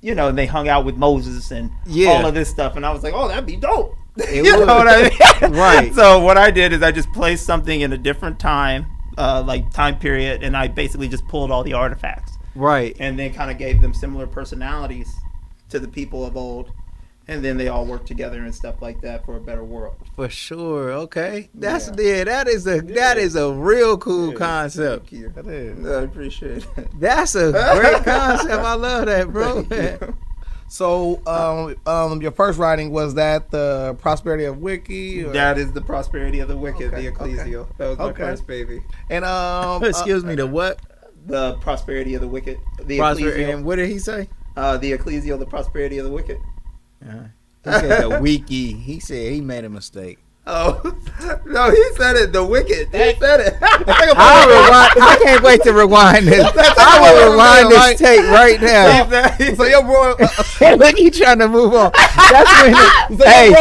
you know, they hung out with Moses and all of this stuff, and I was like, oh, that'd be dope. You know what I mean? Right. So what I did is I just placed something in a different time, like time period, and I basically just pulled all the artifacts. Right. And then kind of gave them similar personalities to the people of old. And then they all work together and stuff like that for a better world. For sure. Okay. That is a real cool concept. Thank you. That is. I appreciate it. That's a great concept. I love that, bro. So, your first writing, was that the Prosperity of Wiki? Or? That is the Prosperity of the Wicked, Okay, the Ecclesial. That was my first baby. And Excuse me, the what? The Prosperity of the Wicked, the Prosperity. Ecclesial. And what did he say? The Ecclesial, the Prosperity of the Wicked. He said the wiki. He said he made a mistake. Oh no, he said it. The Wicked. He said it. I can't wait to rewind this. I will rewind this tape right now. so your bro, Look, he trying to move on. That's when. your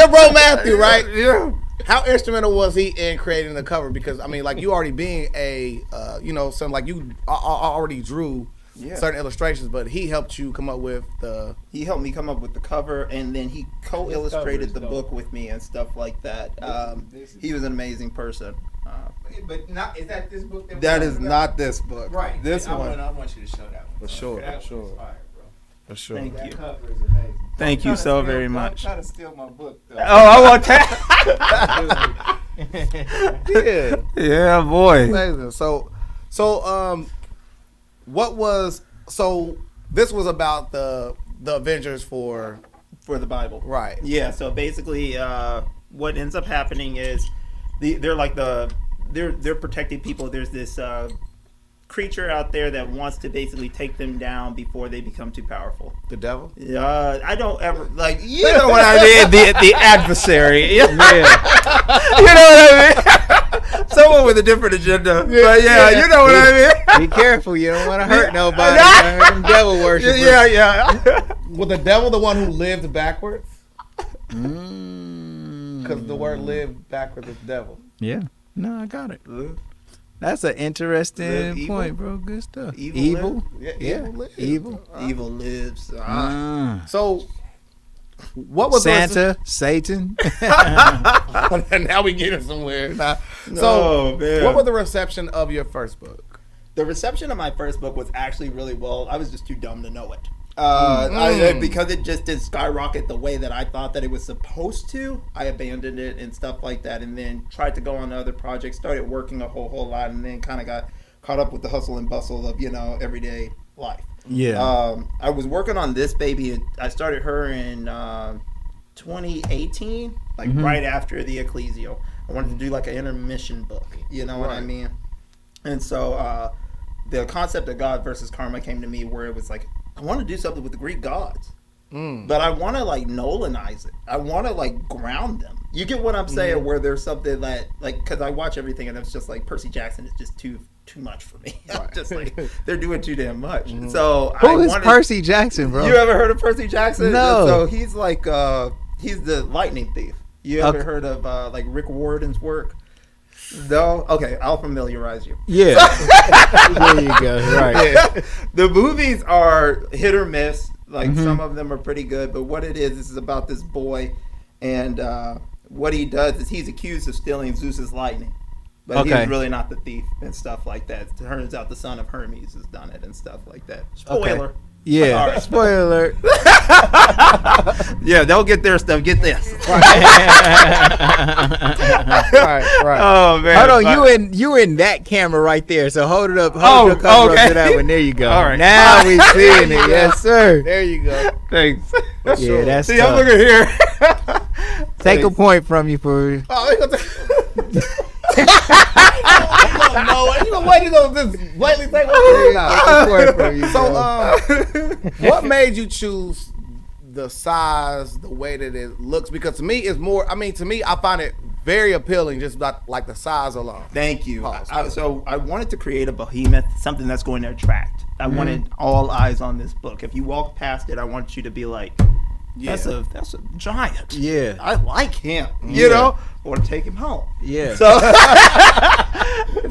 bro Matthew, right? Yeah. How instrumental was he in creating the cover? Because I mean, like you already being a, something like you already drew certain illustrations, but he helped you come up with the. He helped me come up with the cover, and then he co-illustrated the book with me and stuff like that. He was an amazing person. But not is that this book? That is not this book. Right. This one. I want you to show that one. For sure. That one is fire, bro. For sure. Thank you. Cover is amazing. Thank you so very much. Try to steal my book, though. Oh, I want that. Yeah. Yeah, boy. Amazing. So, what was this was about the Avengers for For the Bible. right. Yeah, so basically what ends up happening is they're protecting people. There's this creature out there that wants to basically take them down before they become too powerful. The devil. I don't ever you know what I mean. The adversary. Yeah. You know what I mean. Someone with a different agenda. But you know what I mean. Be careful, you don't want to hurt nobody. Them devil worshipers. Yeah. Was the devil the one who lived backwards? Mm. Because the word "live" backwards is devil. Yeah. No, I got it. That's an interesting Evil? point, bro. Good stuff. Evil Yeah. Evil. Evil lives. So, what was Santa, Satan. now we getting somewhere. Oh, man. What was the reception of your first book? The reception of my first book was actually really well. I was just too dumb to know it. Because it just didn't skyrocket the way that I thought that it was supposed to. I abandoned it and stuff like that, and then tried to go on to other projects, started working a whole lot, and then kind of got caught up with the hustle and bustle of, everyday life. Yeah. I was working on this baby, and I started her in 2018, like right after the Ecclesial. I wanted to do like an intermission book, you know what I mean? And so the concept of God versus karma came to me, where it was like, I want to do something with the Greek gods, but I want to like Nolanize it. I want to like ground them. You get what I'm saying? Where there's something that like, because I watch everything and it's just like Percy Jackson is just too much for me. I'm just like, they're doing too damn much. So Who is Percy Jackson, bro? You ever heard of Percy Jackson? No. So he's like he's the lightning thief. You ever heard of like Rick Warden's work? No? Okay, I'll familiarize you. Yeah. There you go. Right. Yeah. The movies are hit or miss. Like some of them are pretty good, but what it is about this boy, and what he does is he's accused of stealing Zeus's lightning. But he's really not the thief and stuff like that. It turns out the son of Hermes has done it and stuff like that. Spoiler. Okay. Yeah. All right. Spoiler alert. Yeah, they'll get their stuff. Get this. Right. Oh man. Hold on, you in that camera right there. So hold it up. Hold your cover up to that one. There you go. All right. Now we seeing it. Yes, sir. There you go. Thanings. Yeah, that's See, I'm tough. looking here. Take a point from you for. You gonna wait? You gonna just blatantly say what made you choose the size, the way that it looks? Because to me, it's more. I mean, to me, I find it very appealing, just like the size alone. Thank you. Pause. So I wanted to create a behemoth, something that's going to attract. I wanted all eyes on this book. If you walk past it, I want you to be like, that's a giant. Yeah. I like him. You know, I want to take him home. Yeah. So,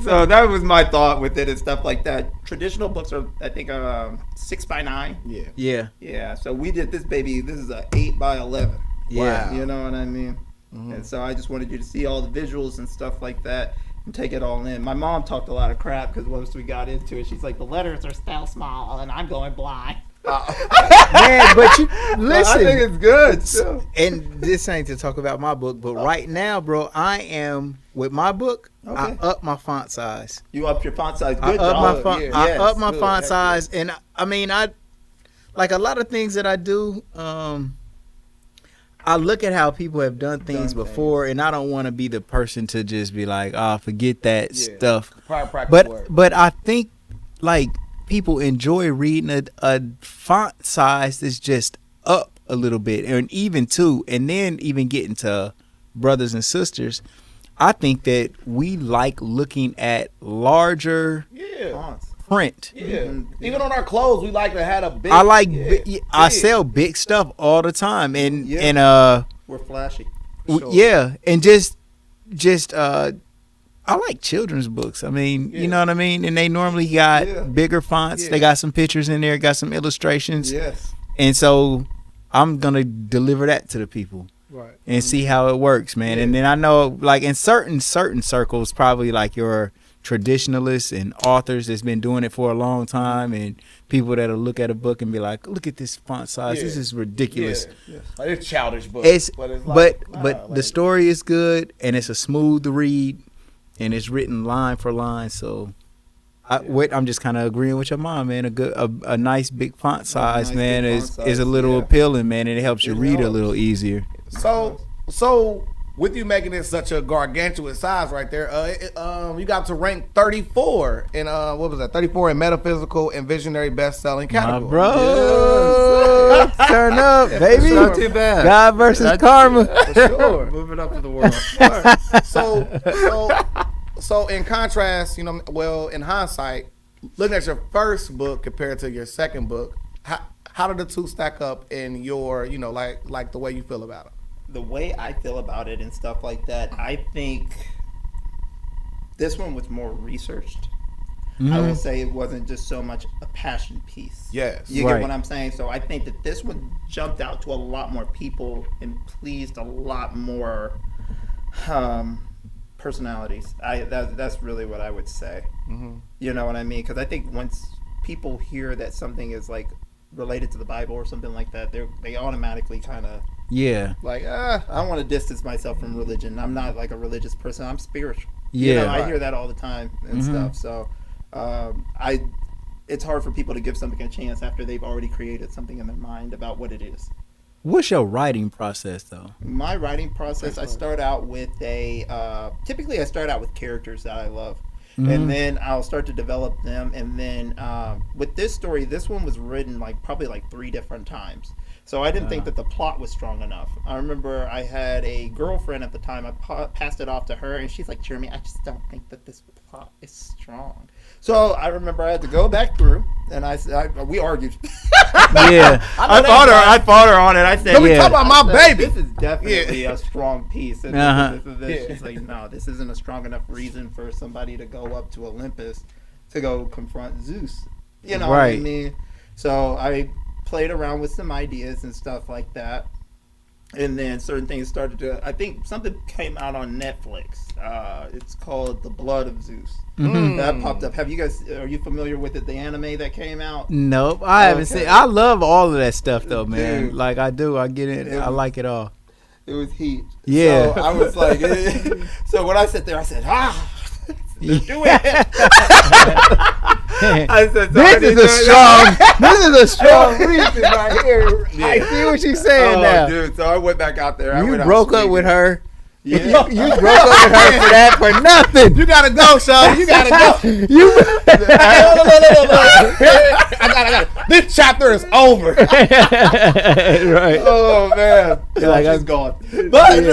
so that was my thought with it and stuff like that. Traditional books are, I think, 6x9. Yeah. Yeah. Yeah. So we did this baby. This is a 8x11. Yeah. You know what I mean? And so I just wanted you to see all the visuals and stuff like that and take it all in. My mom talked a lot of crap because once we got into it, she's like, the letters are still small and I'm going blind. Man, but you listen. I think it's good. Too. And this ain't to talk about my book, but right now, bro, I am with my book. I up my font size. You up your font size. I Good up job. my font. Yeah. I Yes, up my good. font size, and I mean, like a lot of things that I do, I look at how people have done things before, and I don't want to be the person to just be like, "Oh, forget that stuff." But I think like people enjoy reading a font size that's just up a little bit, and even two, and then even getting to brothers and sisters. I think that we like looking at larger print. Even on our clothes, we like to have a big. I like. I sell big stuff all the time, and we're flashy. and just I like children's books. I mean, you know what I mean, and they normally got bigger fonts. They got some pictures in there, got some illustrations. And so I'm gonna deliver that to the people. Right. And see how it works, man. And then I know, like in certain circles, probably like your traditionalists and authors that's been doing it for a long time, and people that'll look at a book and be like, "Look at this font size. This is ridiculous." Like it's childish book. But the story is good, and it's a smooth read, and it's written line for line. So, I'm just kind of agreeing with your mom, man. A nice big font size, man, is a little appealing, man, and it helps you read a little easier. So with you making it such a gargantuan size right there, you got to rank 34 in what was that? 34 in metaphysical and visionary best-selling category. My bro, turn up, baby. It's not too bad. God versus karma. For sure. Moving up to the world. So in contrast, in hindsight, looking at your first book compared to your second book, how did the two stack up in your, like the way you feel about it? The way I feel about it and stuff like that, I think this one was more researched. I will say it wasn't just so much a passion piece. Yes. You get what I'm saying? So I think that this one jumped out to a lot more people and pleased a lot more personalities. That's really what I would say. You know what I mean? Because I think once people hear that something is like related to the Bible or something like that, they automatically kind of like, I don't want to distance myself from religion. I'm not like a religious person. I'm spiritual. I hear that all the time and stuff. So it's hard for people to give something a chance after they've already created something in their mind about what it is. What's your writing process, though? My writing process, I start out with typically I start out with characters that I love. And then I'll start to develop them. And then with this story, this one was written probably 3 different times. So I didn't think that the plot was strong enough. I remember I had a girlfriend at the time. I passed it off to her, and she's like, "Jeremy, I just don't think that this plot is strong." So I remember I had to go back through, and we argued. I fought her on it. I said, "Let me talk about my baby. This is definitely a strong piece." And she's like, "No, this isn't a strong enough reason for somebody to go up to Olympus to go confront Zeus." You know what I mean? So I played around with some ideas and stuff like that, and then certain things started to. I think something came out on Netflix. It's called The Blood of Zeus. That popped up. Are you familiar with it? The anime that came out? Nope, I haven't seen. I love all of that stuff though, man. Dude, like I do. I get it. I like it all. It was heat. Yeah. So I was like, so when I sat there, I said, let's do it. I said, this is a strong reason right here. I see what she's saying now. Dude, so I went back out there. You broke up with her. Yeah. You broke up with her for that for nothing. You gotta go, Sean. You gotta go. I got it. This chapter is over. Right. Oh man. She's gone. But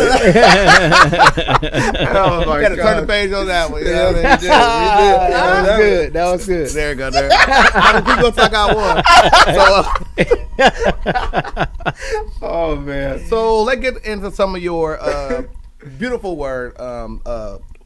oh my God. Turn the page on that one. Yeah, we did. That was good. That was good. There you go. There. How many people talk out one? Oh man. So let's get into some of your beautiful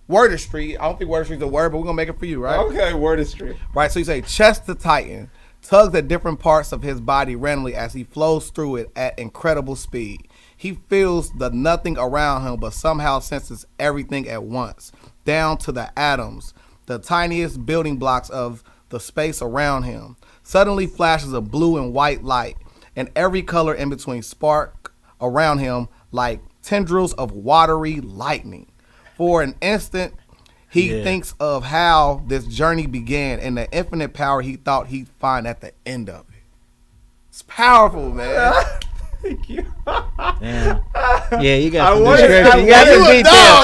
wordistry. I don't think wordistry is a word, but we're gonna make it for you, right? Okay, wordistry. Right. So you say chest to tighten, tugs at different parts of his body randomly as he flows through it at incredible speed. He feels the nothing around him, but somehow senses everything at once, down to the atoms, the tiniest building blocks of the space around him. Suddenly flashes of blue and white light, and every color in between spark around him like tendrils of watery lightning. For an instant, he thinks of how this journey began and the infinite power he thought he'd find at the end of it. It's powerful, man. Thank you. Yeah, you got some wanted- description. You got I some wanted- detail.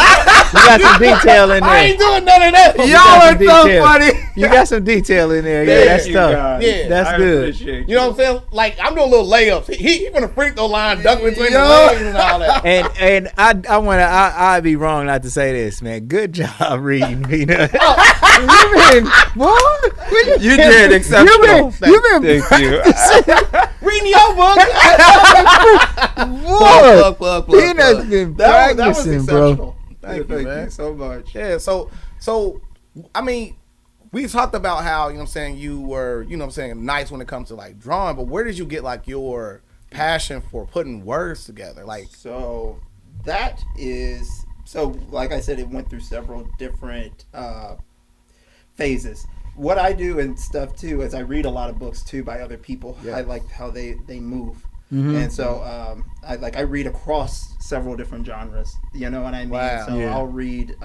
You got some detail in I there. ain't doing none of that. You Y'all got are some so detail. funny. You got some detail in there. Yeah, Thank that's you, tough. guys. Yeah. That's I good. appreciate You know what I'm saying? Like, I'm doing little layups. He gonna freak the line, duck between the legs and all that. And I'd be wrong not to say this, man. Good job reading, Beanut. You did exceptional. You've been Thank you. Reading your book. Plug. Beanut's been That was practicing, bro. exceptional. Thank you, man. so much. Yeah, so I mean, we talked about how, you know what I'm saying, you were, you know what I'm saying, nice when it comes to like drawing, but where did you get like your passion for putting words together? Like, So that is like I said, it went through several different phases. What I do and stuff too is I read a lot of books too by other people. Yeah. I like how they move. Mm-hmm. And so I read across several different genres. You know what I mean? Wow. So Yeah. I'll read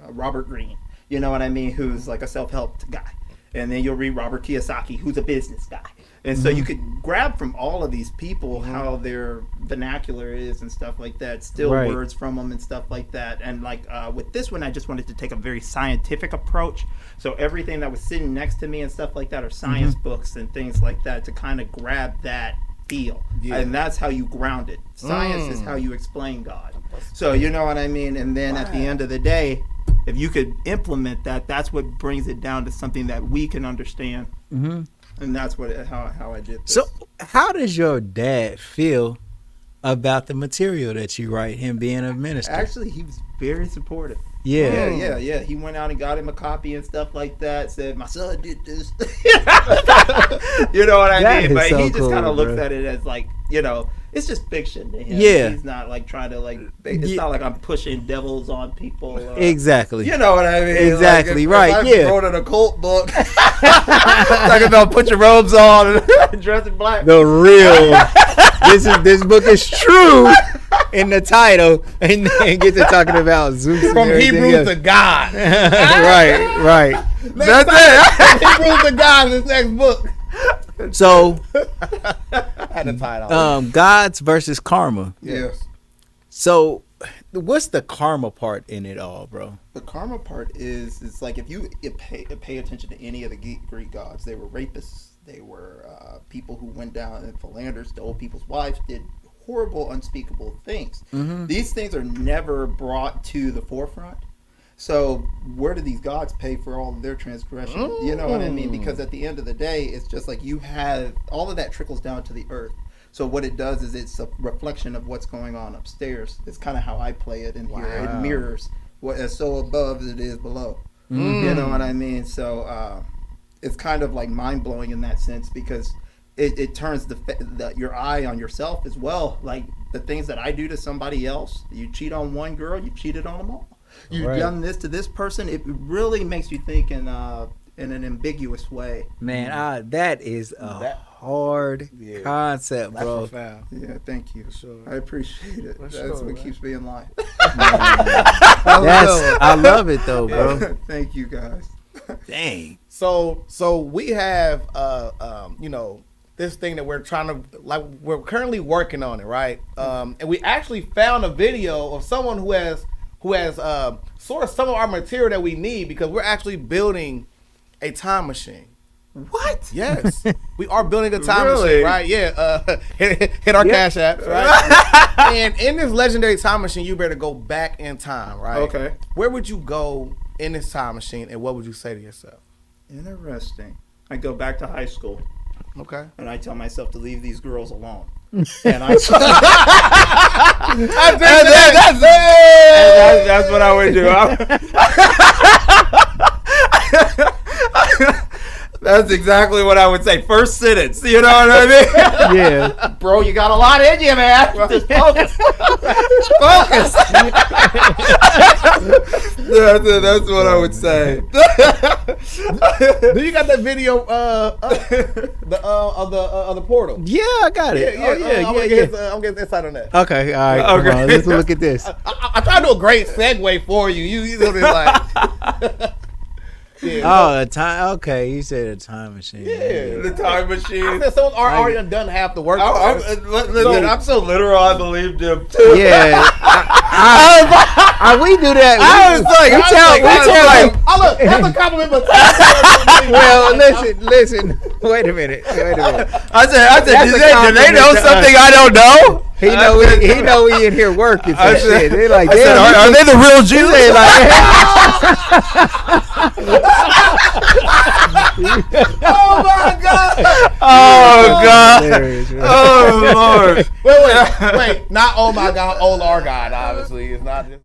Robert Greene. You know what I mean? Who's like a self-help guy. And then you'll read Robert Kiyosaki, who's a business guy. And so you could grab from all of these people how their vernacular is and stuff like that, steal Right. words from them and stuff like that. And like with this one, I just wanted to take a very scientific approach. So everything that was sitting next to me and stuff like that are science books and things like that to kind of grab that feel. Yeah. And that's how you ground it. Science is how you explain God. So you know what I mean? And then at the end of the day, if you could implement that, that's what brings it down to something that we can understand. Mm-hmm. And that's how I did this. So, how does your dad feel about the material that you write? Him being a minister. Actually, he was very supportive. Yeah. Yeah. He went out and got him a copy and stuff like that. Said, my son did this. You know what I That mean? is But so he just cool, kind of looks bro. at it as like, you know, it's just fiction to him. Yeah. He's not like trying to like, it's Yeah. not like I'm pushing devils on people. Exactly. You know what I mean? Exactly, Like, right, if yeah. I wrote an occult book. Talking about put your robes on and dress in black. The real. This book is true in the title, and then get to talking about Zeus and from everything Hebrews else. to God. right. That's it. Hebrews to God in this next book. So, I had to tie it all. gods versus karma. Yes. So, what's the karma part in it all, bro? The karma part is it's like if you pay attention to any of the Greek gods, they were rapists. They were people who went down and philandered, stole people's wives, did horrible, unspeakable things. Mm-hmm. These things are never brought to the forefront. So where do these gods pay for all of their transgression? You know what I mean? Because at the end of the day, it's just like you have all of that trickles down to the earth. So what it does is it's a reflection of what's going on upstairs. It's kind of how I play it in here. It mirrors what is so above as it is below. You know what I mean? So it's kind of like mind blowing in that sense because it turns your eye on yourself as well. Like the things that I do to somebody else, you cheat on one girl, you cheated on them all. You've Right. done this to this person. It really makes you think in an ambiguous way. Man, that is a hard concept, That's bro. profound. Yeah, thank you. sure. I appreciate it. That's sure, what man. keeps me in line. I love it though, bro. Thank you, guys. Dang. So we have you know, this thing that we're trying to we're currently working on it, right? And we actually found a video of someone who has sourced some of our material that we need because we're actually building a time machine. What? Yes, we are building a time Really? machine, right? Yeah, hit our cash apps, right? And in this legendary time machine, you better go back in time, right? Okay. Where would you go in this time machine, and what would you say to yourself? Interesting. I go back to high school Okay. and I tell myself to leave these girls alone. And I that's what I would do. That's exactly what I would say. First sentence. You know what I mean? Yeah. Bro, you got a lot in you, man. Just focus. Focus. That's what I would say. Do you got that video of the portal? Yeah, I got it. I'm getting inside on that. Okay, all right. Okay. Come on, let's look at this. I try to do a great segue for you. You know, like Yeah. Oh, a time. Okay, you said a time machine. Yeah. The time I machine. said someone's already done half the work. I'm so literal. I believed him too. Yeah. We do that. I was like, Oh, look, that's a compliment, but Well, listen. Wait a minute. I said, That's do a they compliment know to something us. I don't know? He know we in here working for I said- shit. They're like, I said, damn. are they the real Jews? They like, oh my god! Oh God! hilarious, man. Oh Lord! Wait, not oh my god, oh our god. Obviously, it's not just.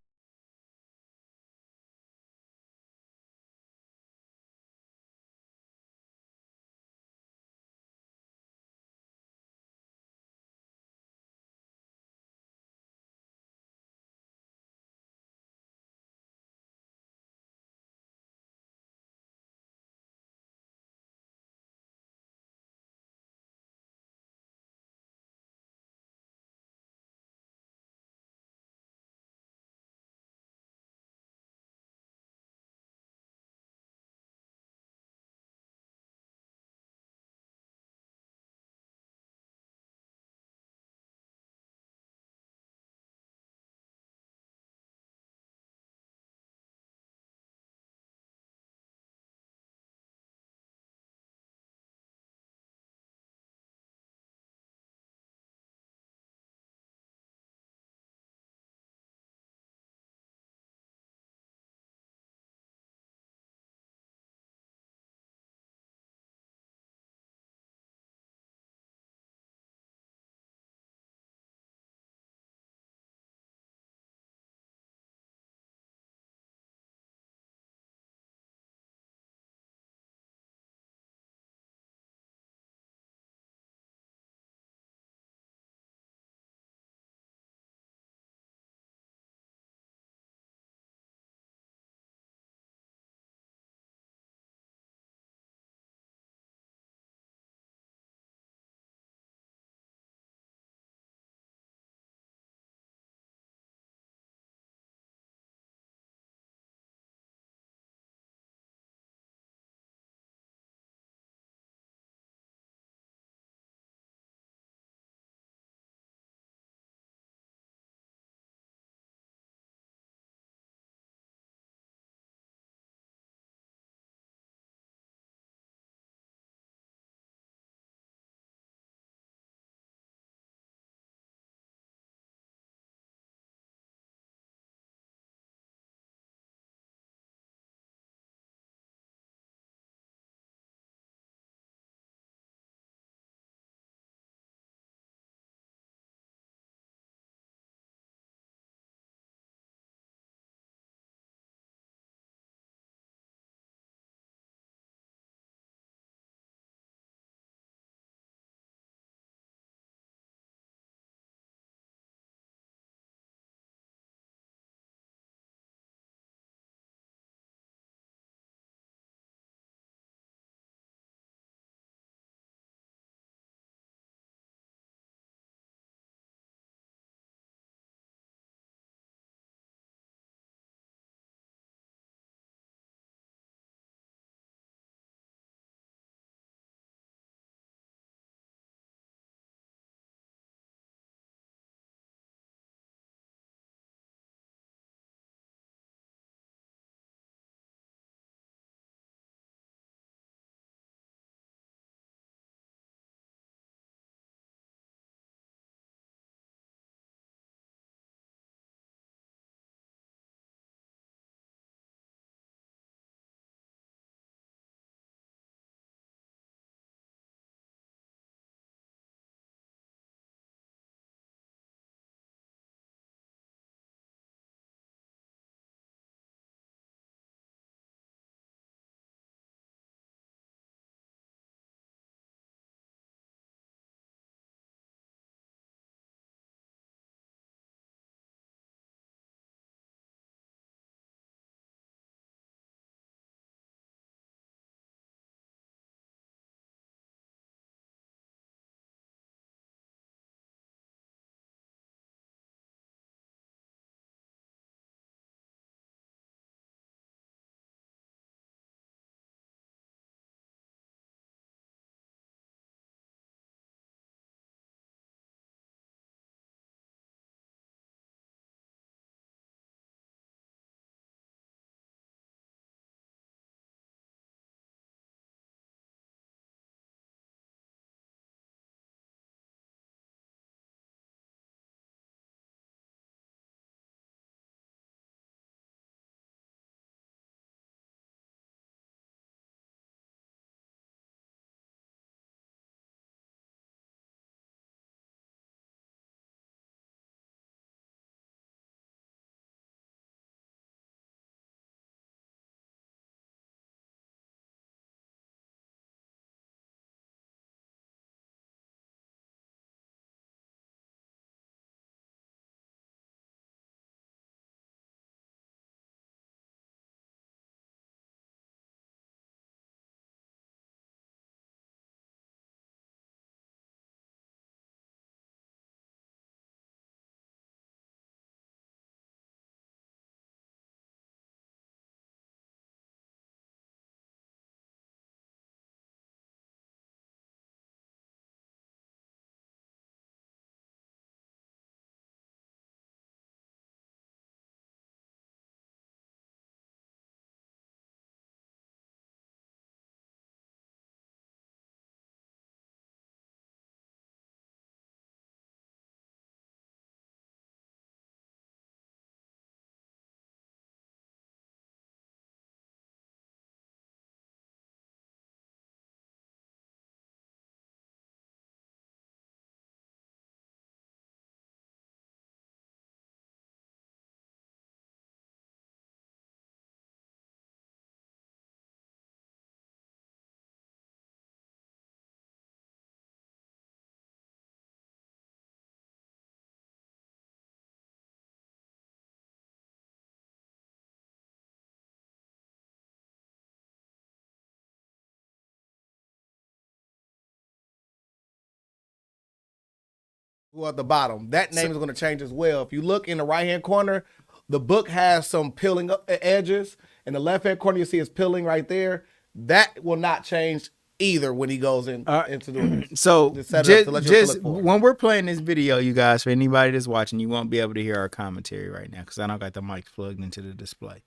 who are at the bottom. That name is going to change as well. If you look in the right-hand corner, the book has some peeling up edges. In the left-hand corner, you see it's peeling right there. That will not change either when he goes into doing this. So Just set it up to let you know what to just look for. when we're playing this video, you guys, for anybody that's watching, you won't be able to hear our commentary right now because I don't got the mics plugged into the display.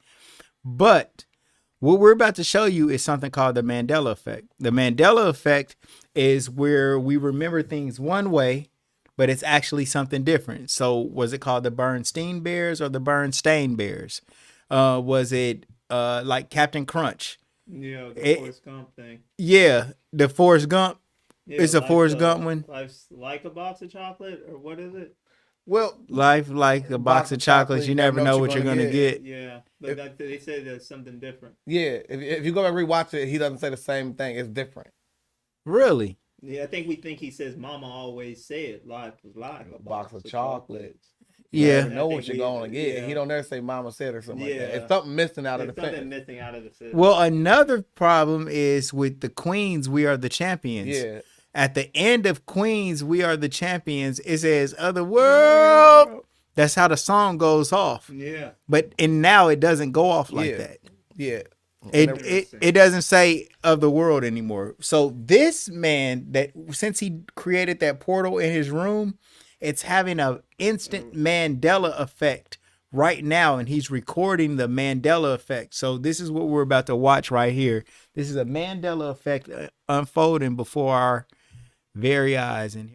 But what we're about to show you is something called the Mandela effect. The Mandela effect is where we remember things one way, but it's actually something different. So was it called the Bernstein Bears or the Bernstein Bears? Was it like Captain Crunch? Yeah, the Forrest Gump thing. Yeah, the Forrest Gump. Yeah, It's a Forrest Gump one. Life's like a box of chocolate, or what is it? Well, Life like a box of chocolates. You never know what you're gonna get. Yeah, but they say there's something different. yeah, if you go and rewatch it, he doesn't say the same thing. It's different. Really? Yeah, I think he says Mama always said life was like A box of chocolates. Yeah. You never know what you're going to get. Yeah. He don't ever say mama said or something like that. Yeah. It's something missing out of There's the something sentence. missing out of the sentence. Well, another problem is with the Queens, we are the champions. Yeah. At the end of Queens, we are the champions. It says other world. That's how the song goes off. Yeah. But now it doesn't go off like Yeah. that. Yeah. It doesn't say of the world anymore. So this man, that since he created that portal in his room, it's having an instant Mandela effect right now, and he's recording the Mandela effect. So this is what we're about to watch right here. This is a Mandela effect unfolding before our very eyes. And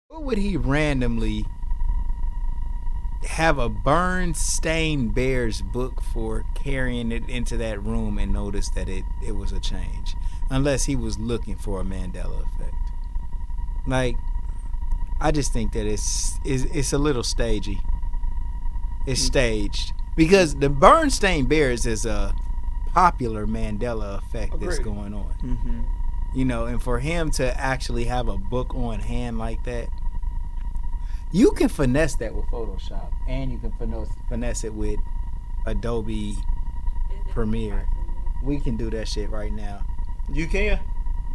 what would he randomly have a Bernstein Bears book for carrying it into that room and notice that it was a change, unless he was looking for a Mandela effect. Like, I just think that it's a little stagey. It's staged because the Bernstein Bears is a popular Mandela effect that's Agreed. going on. Mm-hmm. You know, and for him to actually have a book on hand like that, you can finesse that with Photoshop, and you can finesse it with Adobe Premiere. We can do that shit right now. You can.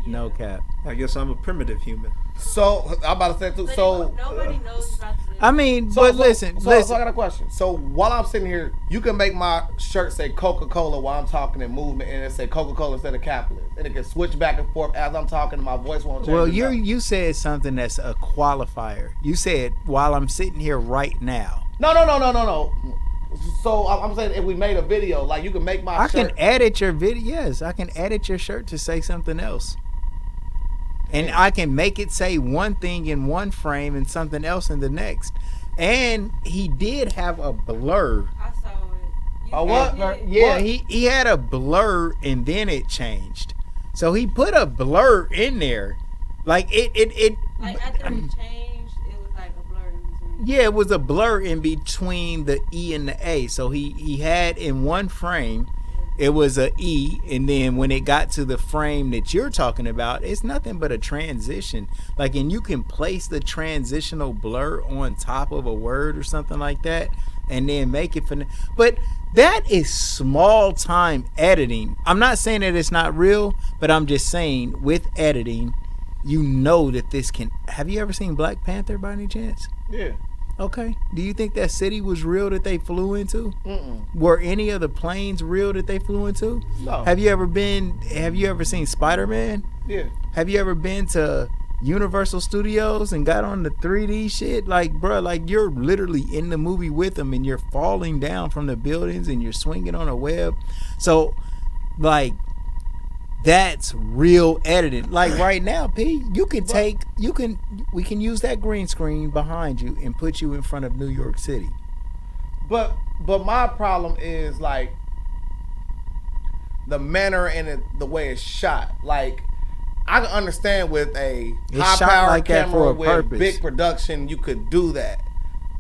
No cap. I guess I'm a primitive human. So I'm about to say too. But So nobody knows about the. I mean, So, but so- listen, so, listen. So I got a question. So while I'm sitting here, you can make my shirt say Coca-Cola while I'm talking in movement, and it say Coca-Cola instead of capitalist, and it can switch back and forth as I'm talking, and my voice won't change. Well, enough. you said something that's a qualifier. You said while I'm sitting here right now. No. So I'm saying if we made a video, like you can make my I shirt. can edit your video. Yes, I can edit your shirt to say something else. And I can make it say one thing in one frame and something else in the next. And he did have a blur. I saw it. A what? Yeah, What? he had a blur and then it changed. So he put a blur in there. Like it Like after it changed, it was like a blur in between. yeah, it was a blur in between the E and the A. So he had in one frame it was a E, and then when it got to the frame that you're talking about, it's nothing but a transition. Like, and you can place the transitional blur on top of a word or something like that, and then make it but that is small time editing. I'm not saying that it's not real, but I'm just saying with editing, you know that this can. Have you ever seen Black Panther by any chance? Yeah. Okay. Do you think that city was real that they flew into? Mm-mm. Were any of the planes real that they flew into? No. Have you ever seen Spider-Man? Yeah. Have you ever been to Universal Studios and got on the 3D shit? Like, bro, like you're literally in the movie with them and you're falling down from the buildings and you're swinging on a web. So, like, that's real editing. Like right now, P, we can use that green screen behind you and put you in front of New York City. But my problem is like the manner and the way it's shot. Like I can understand with a It's high shot power like that camera for a with purpose. big production, you could do that.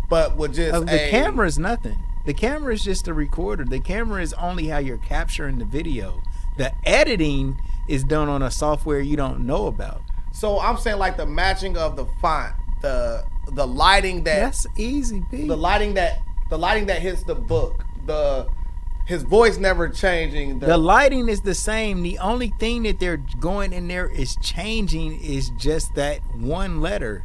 But with just The camera is nothing. The camera is just a recorder. The camera is only how you're capturing the video. The editing is done on a software you don't know about. So I'm saying like the matching of the font, the lighting That's easy, P. the lighting that hits the book, his voice never changing. The lighting is the same. The only thing that they're going in there is changing is just that one letter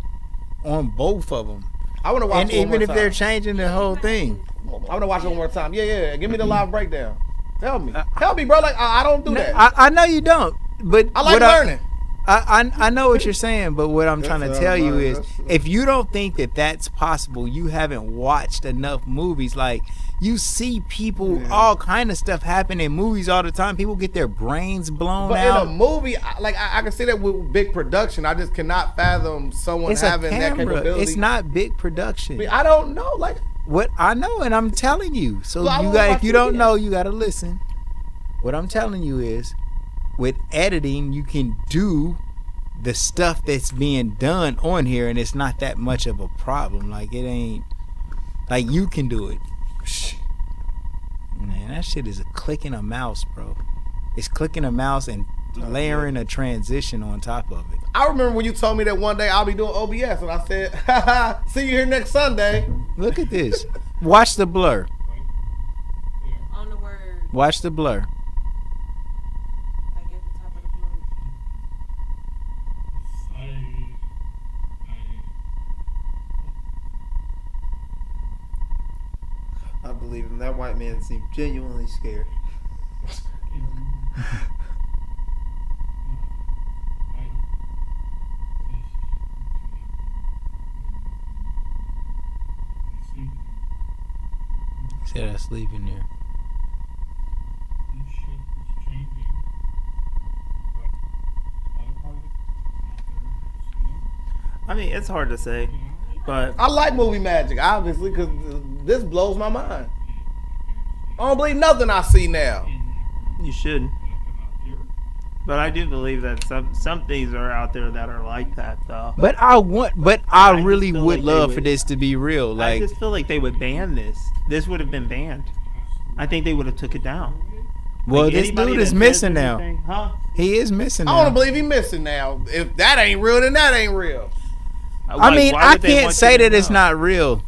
on both of them. I want to watch And it one even more if they're time. changing the whole thing. I want to watch it one more time. Yeah. Give me the live breakdown. Help me, bro. Like I don't do that. I know you don't, but I like what learning. I know what you're saying, but what I'm trying to That's tell what you I'm is, learning. if you don't think that that's possible, you haven't watched enough movies. Like you see people, all kind of stuff happen in movies all the time. People get their brains blown But out. in a movie, I can see that with big production. I just cannot fathom someone It's a having that camera. capability. It's not big production. I don't know. Like What I know, and I'm telling you. So Well, I you won't got, watch if you it don't again. know, you got to listen. What I'm telling you is, with editing, you can do the stuff that's being done on here, and it's not that much of a problem. Like it ain't, like you can do it. Man, that shit is a clicking a mouse, bro. It's clicking a mouse and layering a transition on top of it. I remember when you told me that one day I'll be doing OBS, and I said, "Haha, see you here next Sunday." Look at this. Watch the blur. On the word, Watch the blur. like at the top of the blue. I believe him. That white man seemed genuinely scared. Said I sleep in there. I mean, it's hard to say, but I like movie magic, obviously, because this blows my mind. I don't believe nothing I see now. You should. But I do believe that some things are out there that are like that, though. But I just really feel would like they love for would- this to be real. I Like, just feel like they would ban this. This would have been banned. I think they would have took it down. well, Like, this anybody dude is that missing says now. anything- Huh? He is missing I want to now. believe he missing now. If that ain't real, then that ain't real. I mean, why I would they can't want say you to that it's know? not real.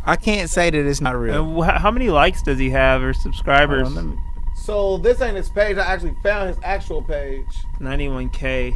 I can't say that it's not real. And how many likes does he have or subscribers? Hold on, let me- So this ain't his page. I actually found his actual page. 91K.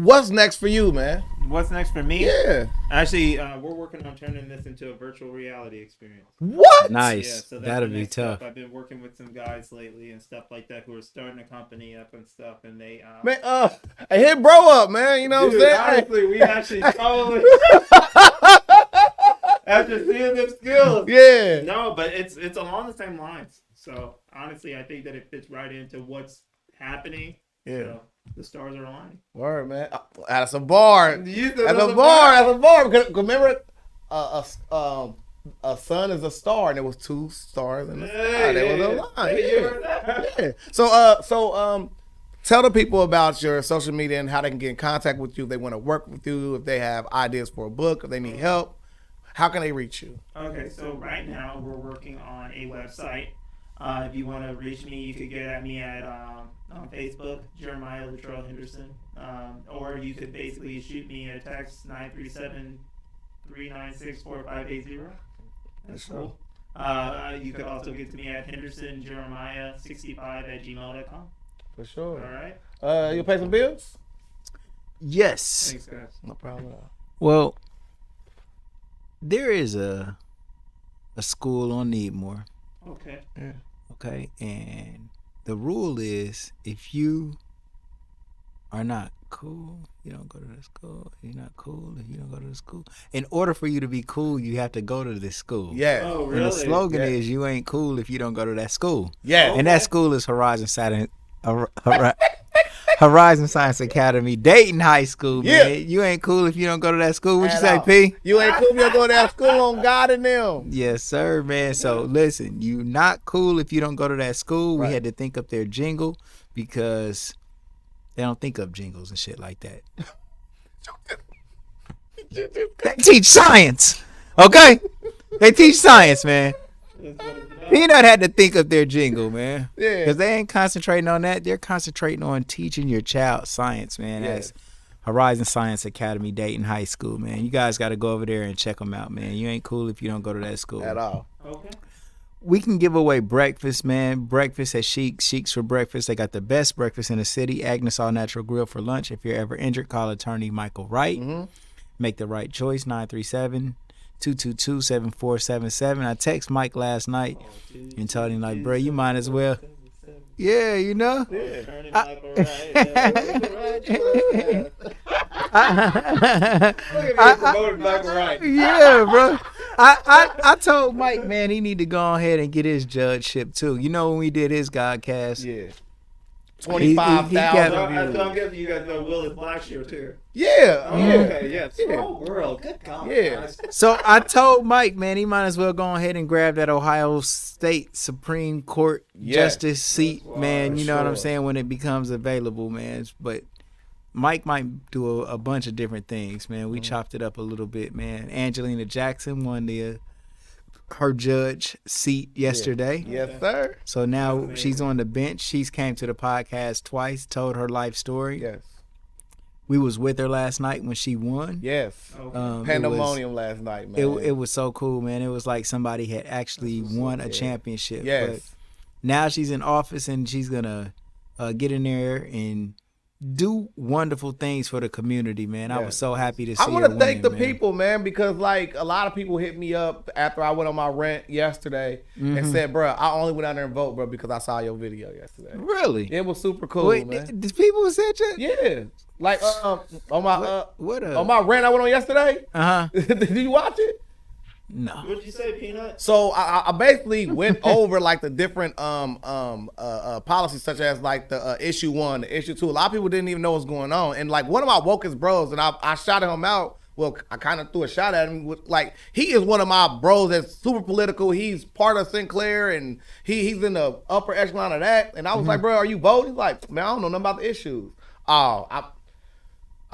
what's next for you, man? What's next for me? Yeah. Actually, we're working on turning this into a virtual reality experience. What? Nice. Yeah, so that's That'll the be next tough. step. I've been working with some guys lately and stuff like that who are starting a company up and stuff, and they Man, I hit bro up, man. You know dude, what I'm saying? honestly, we actually probably after seeing them skills. Yeah. No, but it's along the same lines. So honestly, I think that it fits right into what's happening. Yeah. So the stars are aligning. Word, man. That's a bar. You said That's that's a bar. That's a bar. Because remember, a sun is a star, and there was two stars in the sky. There was a line. Hey, you heard that? Yeah. So tell the people about your social media and how they can get in contact with you if they want to work with you, if they have ideas for a book, if they need help. How can they reach you? Okay, so right now we're working on a website. If you want to reach me, you could get at me at on Facebook, Jeremiah Latrell Henderson, or you could basically shoot me a text 937-396-4580. That's cool. You could also get to me at HendersonJeremiah65@gmail.com. For sure. All right. You'll pay some bills? Yes. Thanks, guys. No problem at all. Well, there is a school on Needmore. Okay. Okay, and the rule is if you are not cool, you don't go to the school. If you're not cool, if you don't go to the school. In order for you to be cool, you have to go to this school. Yeah. Oh, And the really? slogan Yeah. is you ain't cool if you don't go to that school. Yeah. And that school is Horizon Science Academy, Dayton High School, man. Yeah. You ain't cool if you don't go to that school. What you At say, all. P? You ain't cool if you don't go to that school on God and them. Yes, sir, man. So listen, you not cool if you don't go to that school. Right. We had to think up their jingle because they don't think up jingles and shit like that. They teach science, okay? They teach science, man. Peanut had to think up their jingle, man. Yeah. Because they ain't concentrating on that. They're concentrating on teaching your child science, man. Yes. That's Horizon Science Academy, Dayton High School, man. You guys got to go over there and check them out, man. You ain't cool if you don't go to that school. At all. Okay. We can give away breakfast, man. Breakfast at Sheik's for breakfast. They got the best breakfast in the city. Agnes All Natural Grill for lunch. If you're ever injured, call attorney Michael Wright. Mm-hmm. Make the right choice, 937-222-7477. I text Mike last night and told him, like, bro, you might as well. Yeah, you know? Yeah, bro. I told Mike, man, he need to go ahead and get his judgeship too. You know when we did his Godcast? Yeah. He 25,000 kept- views. I'm guessing you guys know Willis Blackshear too. Yeah. Oh, Yeah. okay, yeah. Small world. Good God. Yeah. So I told Mike, man, he might as well go ahead and grab that Ohio State Supreme Court Yes. justice seat, man. You know what I'm sure. saying, when it becomes available, man. But Mike might do a bunch of different things, man. We chopped it up a little bit, man. Angelina Jackson won her judge seat yesterday. Yes, sir. So now she's on the bench. She's came to the podcast twice, told her life story. Yes. We was with her last night when she won. Yes. It Pandemonium last night, man. It was so cool, man. It was like somebody had actually won a championship. Yes. But now she's in office and she's gonna get in there and do wonderful things for the community, man. I Yeah. was so happy to see I want to her thank the win, man. people, man, because like a lot of people hit me up after I went on my rant yesterday and said, bro, I only went out there and vote, bro, because I saw your video yesterday. Really? It was super cool, Wait, man. did people said that? Yeah. Like on my What on my rant I went on yesterday. Uh-huh. Did you watch it? No. What'd you say, Peanut? So I basically went over like the different policies, such as like the issue 1, the issue 2. A lot of people didn't even know what's going on, and like one of my wokest bros, and I shouted him out. Well, I kind of threw a shot at him. Like he is one of my bros that's super political. He's part of Sinclair, and he's in the upper echelon of that. And I was like, bro, are you voting? He's like, man, I don't know nothing about the issues. Oh,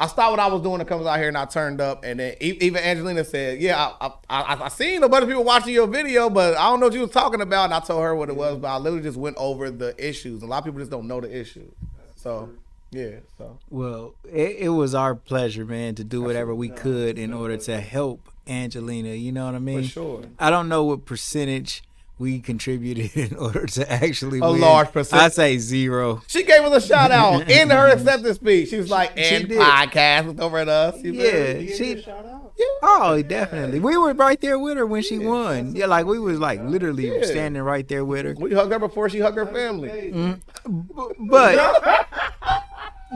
I stopped what I was doing to come out here and I turned up, and then even Angelina said, yeah, I seen a bunch of people watching your video, but I don't know what you was talking about. And I told her what it was, but I literally just went over the issues. A lot of people just don't know the issues. So, yeah. So Well, it was our pleasure, man, to do whatever we could in order to help Angelina. You know what I mean? for sure. I don't know what percentage we contributed in order to actually A win. large percent. I say 0. She gave us a shout out in her acceptance speech. She was like, and did. podcast was over at us. You feel Yeah, me? she. Shout out. Oh, definitely. We were right there with her when she won. Yeah, like we was like literally standing right there with her. We hugged her before she hugged her family.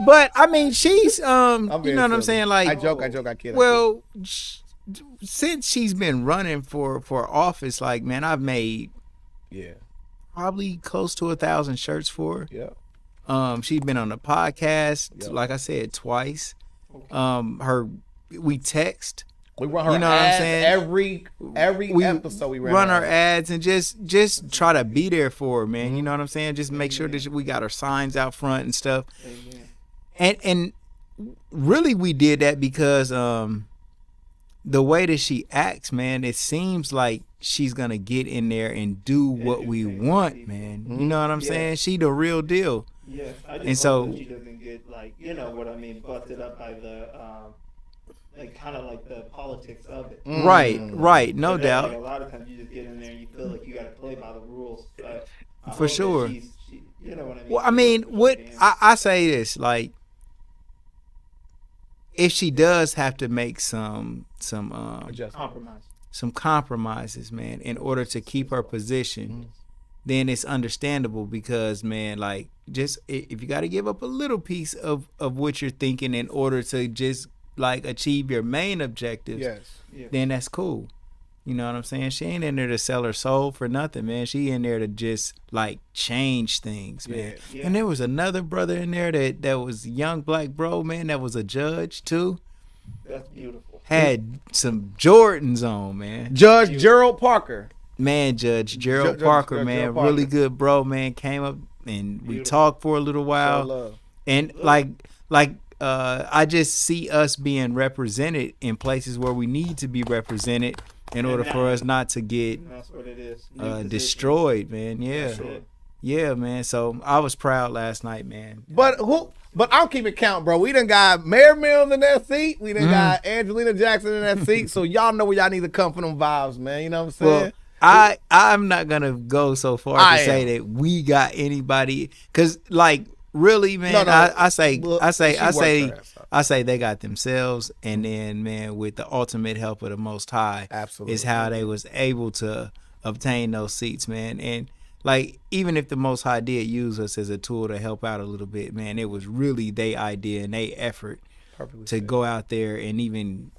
But I mean, she's you know what being I'm silly. saying? Like, I joke, I kid. well, since she's been running for office, like, man, I've made Yeah, probably close to 1,000 shirts for her. yeah. She's been on the podcast, Yep. like I said, twice. We text. We run her You know what I'm ads saying? every episode. We run our ads and just try to be there for her, man. You know what I'm saying? Just make sure that we got our signs out front and stuff. And really, we did that because the way that she acts, man, it seems like she's gonna get in there and do what we want, man. You know what I'm saying? She the real deal. Yeah, I just And so- hope that she doesn't get like, you know what I mean, busted up by the like kind of like the politics of it. Right, no But then, like, doubt. a lot of times you just get in there and you feel like you got to play by the rules. But I For hope that sure. she, you know what I mean? Well, I mean, what I say this, like, if she does have to make some Compromise. some compromises, man, in order to keep her position, then it's understandable because, man, like, just if you got to give up a little piece of what you're thinking in order to just like achieve your main objectives, Yes. then that's cool. You know what I'm saying? She ain't in there to sell her soul for nothing, man. She in there to just like change things, man. Yeah. And there was another brother in there that was a young black bro, man, that was a judge too. That's beautiful. Had some Jordans on, man. Judge Gerald Parker. Man, Judge J.W.R. Judge Parker, man, J.W.R. really good bro, man. Came up and we talked for a little Show while, love. and I just see us being represented in places where we need to be represented in order for us not to get And that's what it is. New position. destroyed, man. Yeah, That's it. yeah, man. So I was proud last night, man. But I'll keep it count, bro. We done got Mayor Mills in that seat. We done got Angelina Jackson in that seat. So y'all know where y'all need to come for them vibes, man. You know what I'm saying? Well, I'm not gonna go so far I to say am. that we got anybody, cause like really, man, No, I say look, she worked her ass off. I say they got themselves, and then, man, with the ultimate help of the Most High, Absolutely. is how they was able to obtain those seats, man. And like, even if the Most High did use us as a tool to help out a little bit, man, it was really their idea and their effort Perfectly to said. go out there and even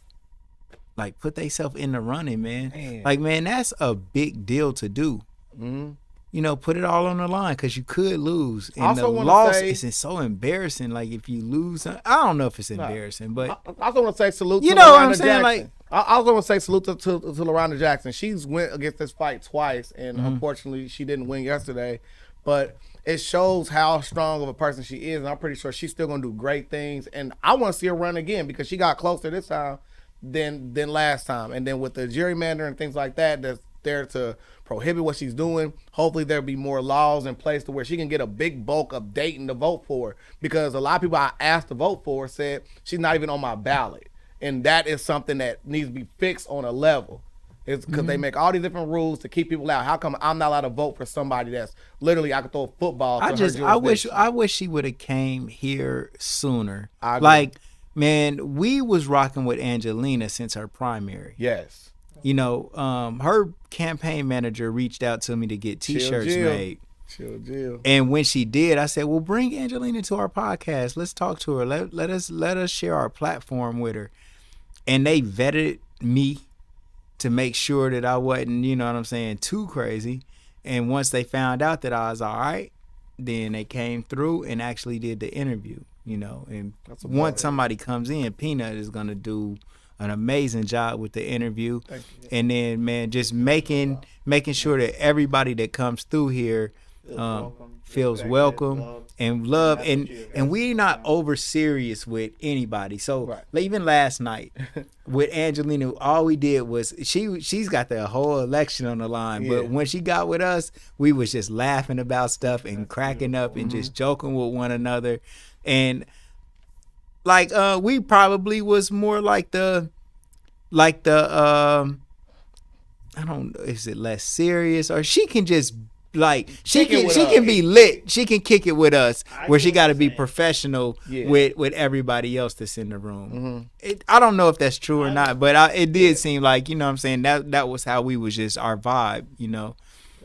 like put themselves in the running, man. Man. Like, man, that's a big deal to do. Mhm. You know, put it all on the line because you could lose. And Also the wanna loss say- is so embarrassing. Like, if you lose, I don't know if it's embarrassing, but I also want to say salute You to know what I'm Lorana saying, Jackson. I also want to say salute to Lorana Jackson. She's went against this fight twice, and Mm-hmm. unfortunately, she didn't win yesterday. But it shows how strong of a person she is, and I'm pretty sure she's still gonna do great things. And I want to see her run again because she got closer this time than last time. And then with the gerrymander and things like that, that's there to prohibit what she's doing. Hopefully there'll be more laws in place to where she can get a big bulk of Dayton to vote for. Because a lot of people I asked to vote for said she's not even on my ballot. And that is something that needs to be fixed on a level. It's because they make all these different rules to keep people out. How come I'm not allowed to vote for somebody that's literally I could throw a football to I her wish jurisdiction? she would have came here sooner. I agree. Like, man, we was rocking with Angelina since her primary. Yes. You know, her campaign manager reached out to me to get T-shirts Jill. made. Chill, Jill. And when she did, I said, "Well, bring Angelina to our podcast. Let's talk to her. Let us share our platform with her." And they vetted me to make sure that I wasn't, you know what I'm saying, too crazy. And once they found out that I was all right, then they came through and actually did the interview. You know, and once somebody comes in, Peanut is gonna do an amazing job with the interview. And then, man, just making sure that everybody that comes through here feels welcome and love, and we not over serious with anybody. So Right. like, even last night with Angelina, all we did was she's got the whole election on the line, but Yeah. when she got with us, we was just laughing about stuff and cracking up and just joking with one another. And like we probably was more like the I don't know, is it less serious, or she can just like she Kick it can with she us. can be lit. She can kick it with us, I where she see what got to you're be saying. professional Yeah. with everybody else that's in the room. Mhm. I don't know if that's true or I- not, but it did seem like, you know what I'm saying, that was how we was just our vibe, you know.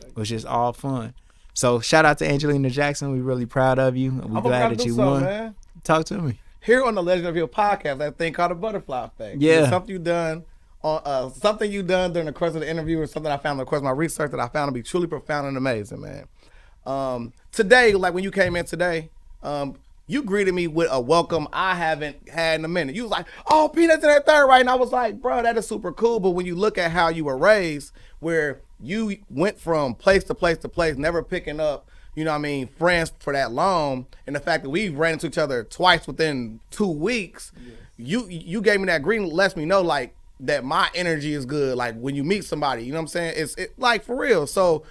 It was just all fun. So shout out to Angelina Jackson. We really proud of you. We I'm glad to that do you something, won. man. Talk to me. Here on the Legend of Your podcast, that thing called the butterfly effect. Yeah. It's something you done on something you done during the course of the interview, or something I found in the course of my research that I found to be truly profound and amazing, man. Today, like when you came in today, you greeted me with a welcome I haven't had in a minute. You was like, "Oh, Peanuts in that third, right?" And I was like, "Bro, that is super cool." But when you look at how you were raised, where you went from place to place to place, never picking up, you know what I mean, friends for that long, and the fact that we ran into each other twice within 2 weeks, you gave me that greeting, lets me know like that my energy is good. Like when you meet somebody, you know what I'm saying? It's like for real. So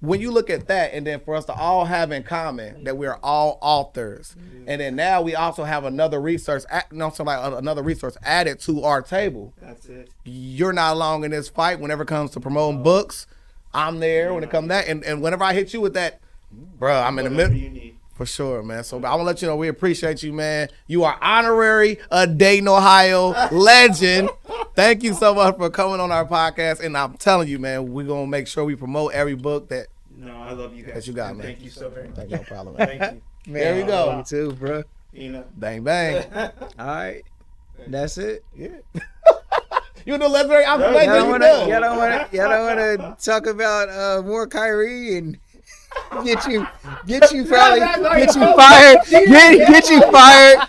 when you look at that, and then for us to all have in common that we're all authors, and then now we also have another resource, another resource added to our table. That's it. You're not alone in this fight. Whenever it comes to promoting books, I'm there. When it comes to that, and whenever I hit you with that, bro, I'm in the Whatever middle. you need. For sure, man. So I want to let you know we appreciate you, man. You are honorary a Dayton, Ohio legend. Thank you so much for coming on our podcast. And I'm telling you, man, we're going to make sure we promote every book that No, I love you guys. That you got, And man. Thank you so very much. no problem, man. Thank you. There we go. You too, bro. You know. Bang, bang. All right. That's it. Yeah. You the legendary Y'all observation. don't You want done. to talk about more Kyrie and get you probably get you fired. Get you fired.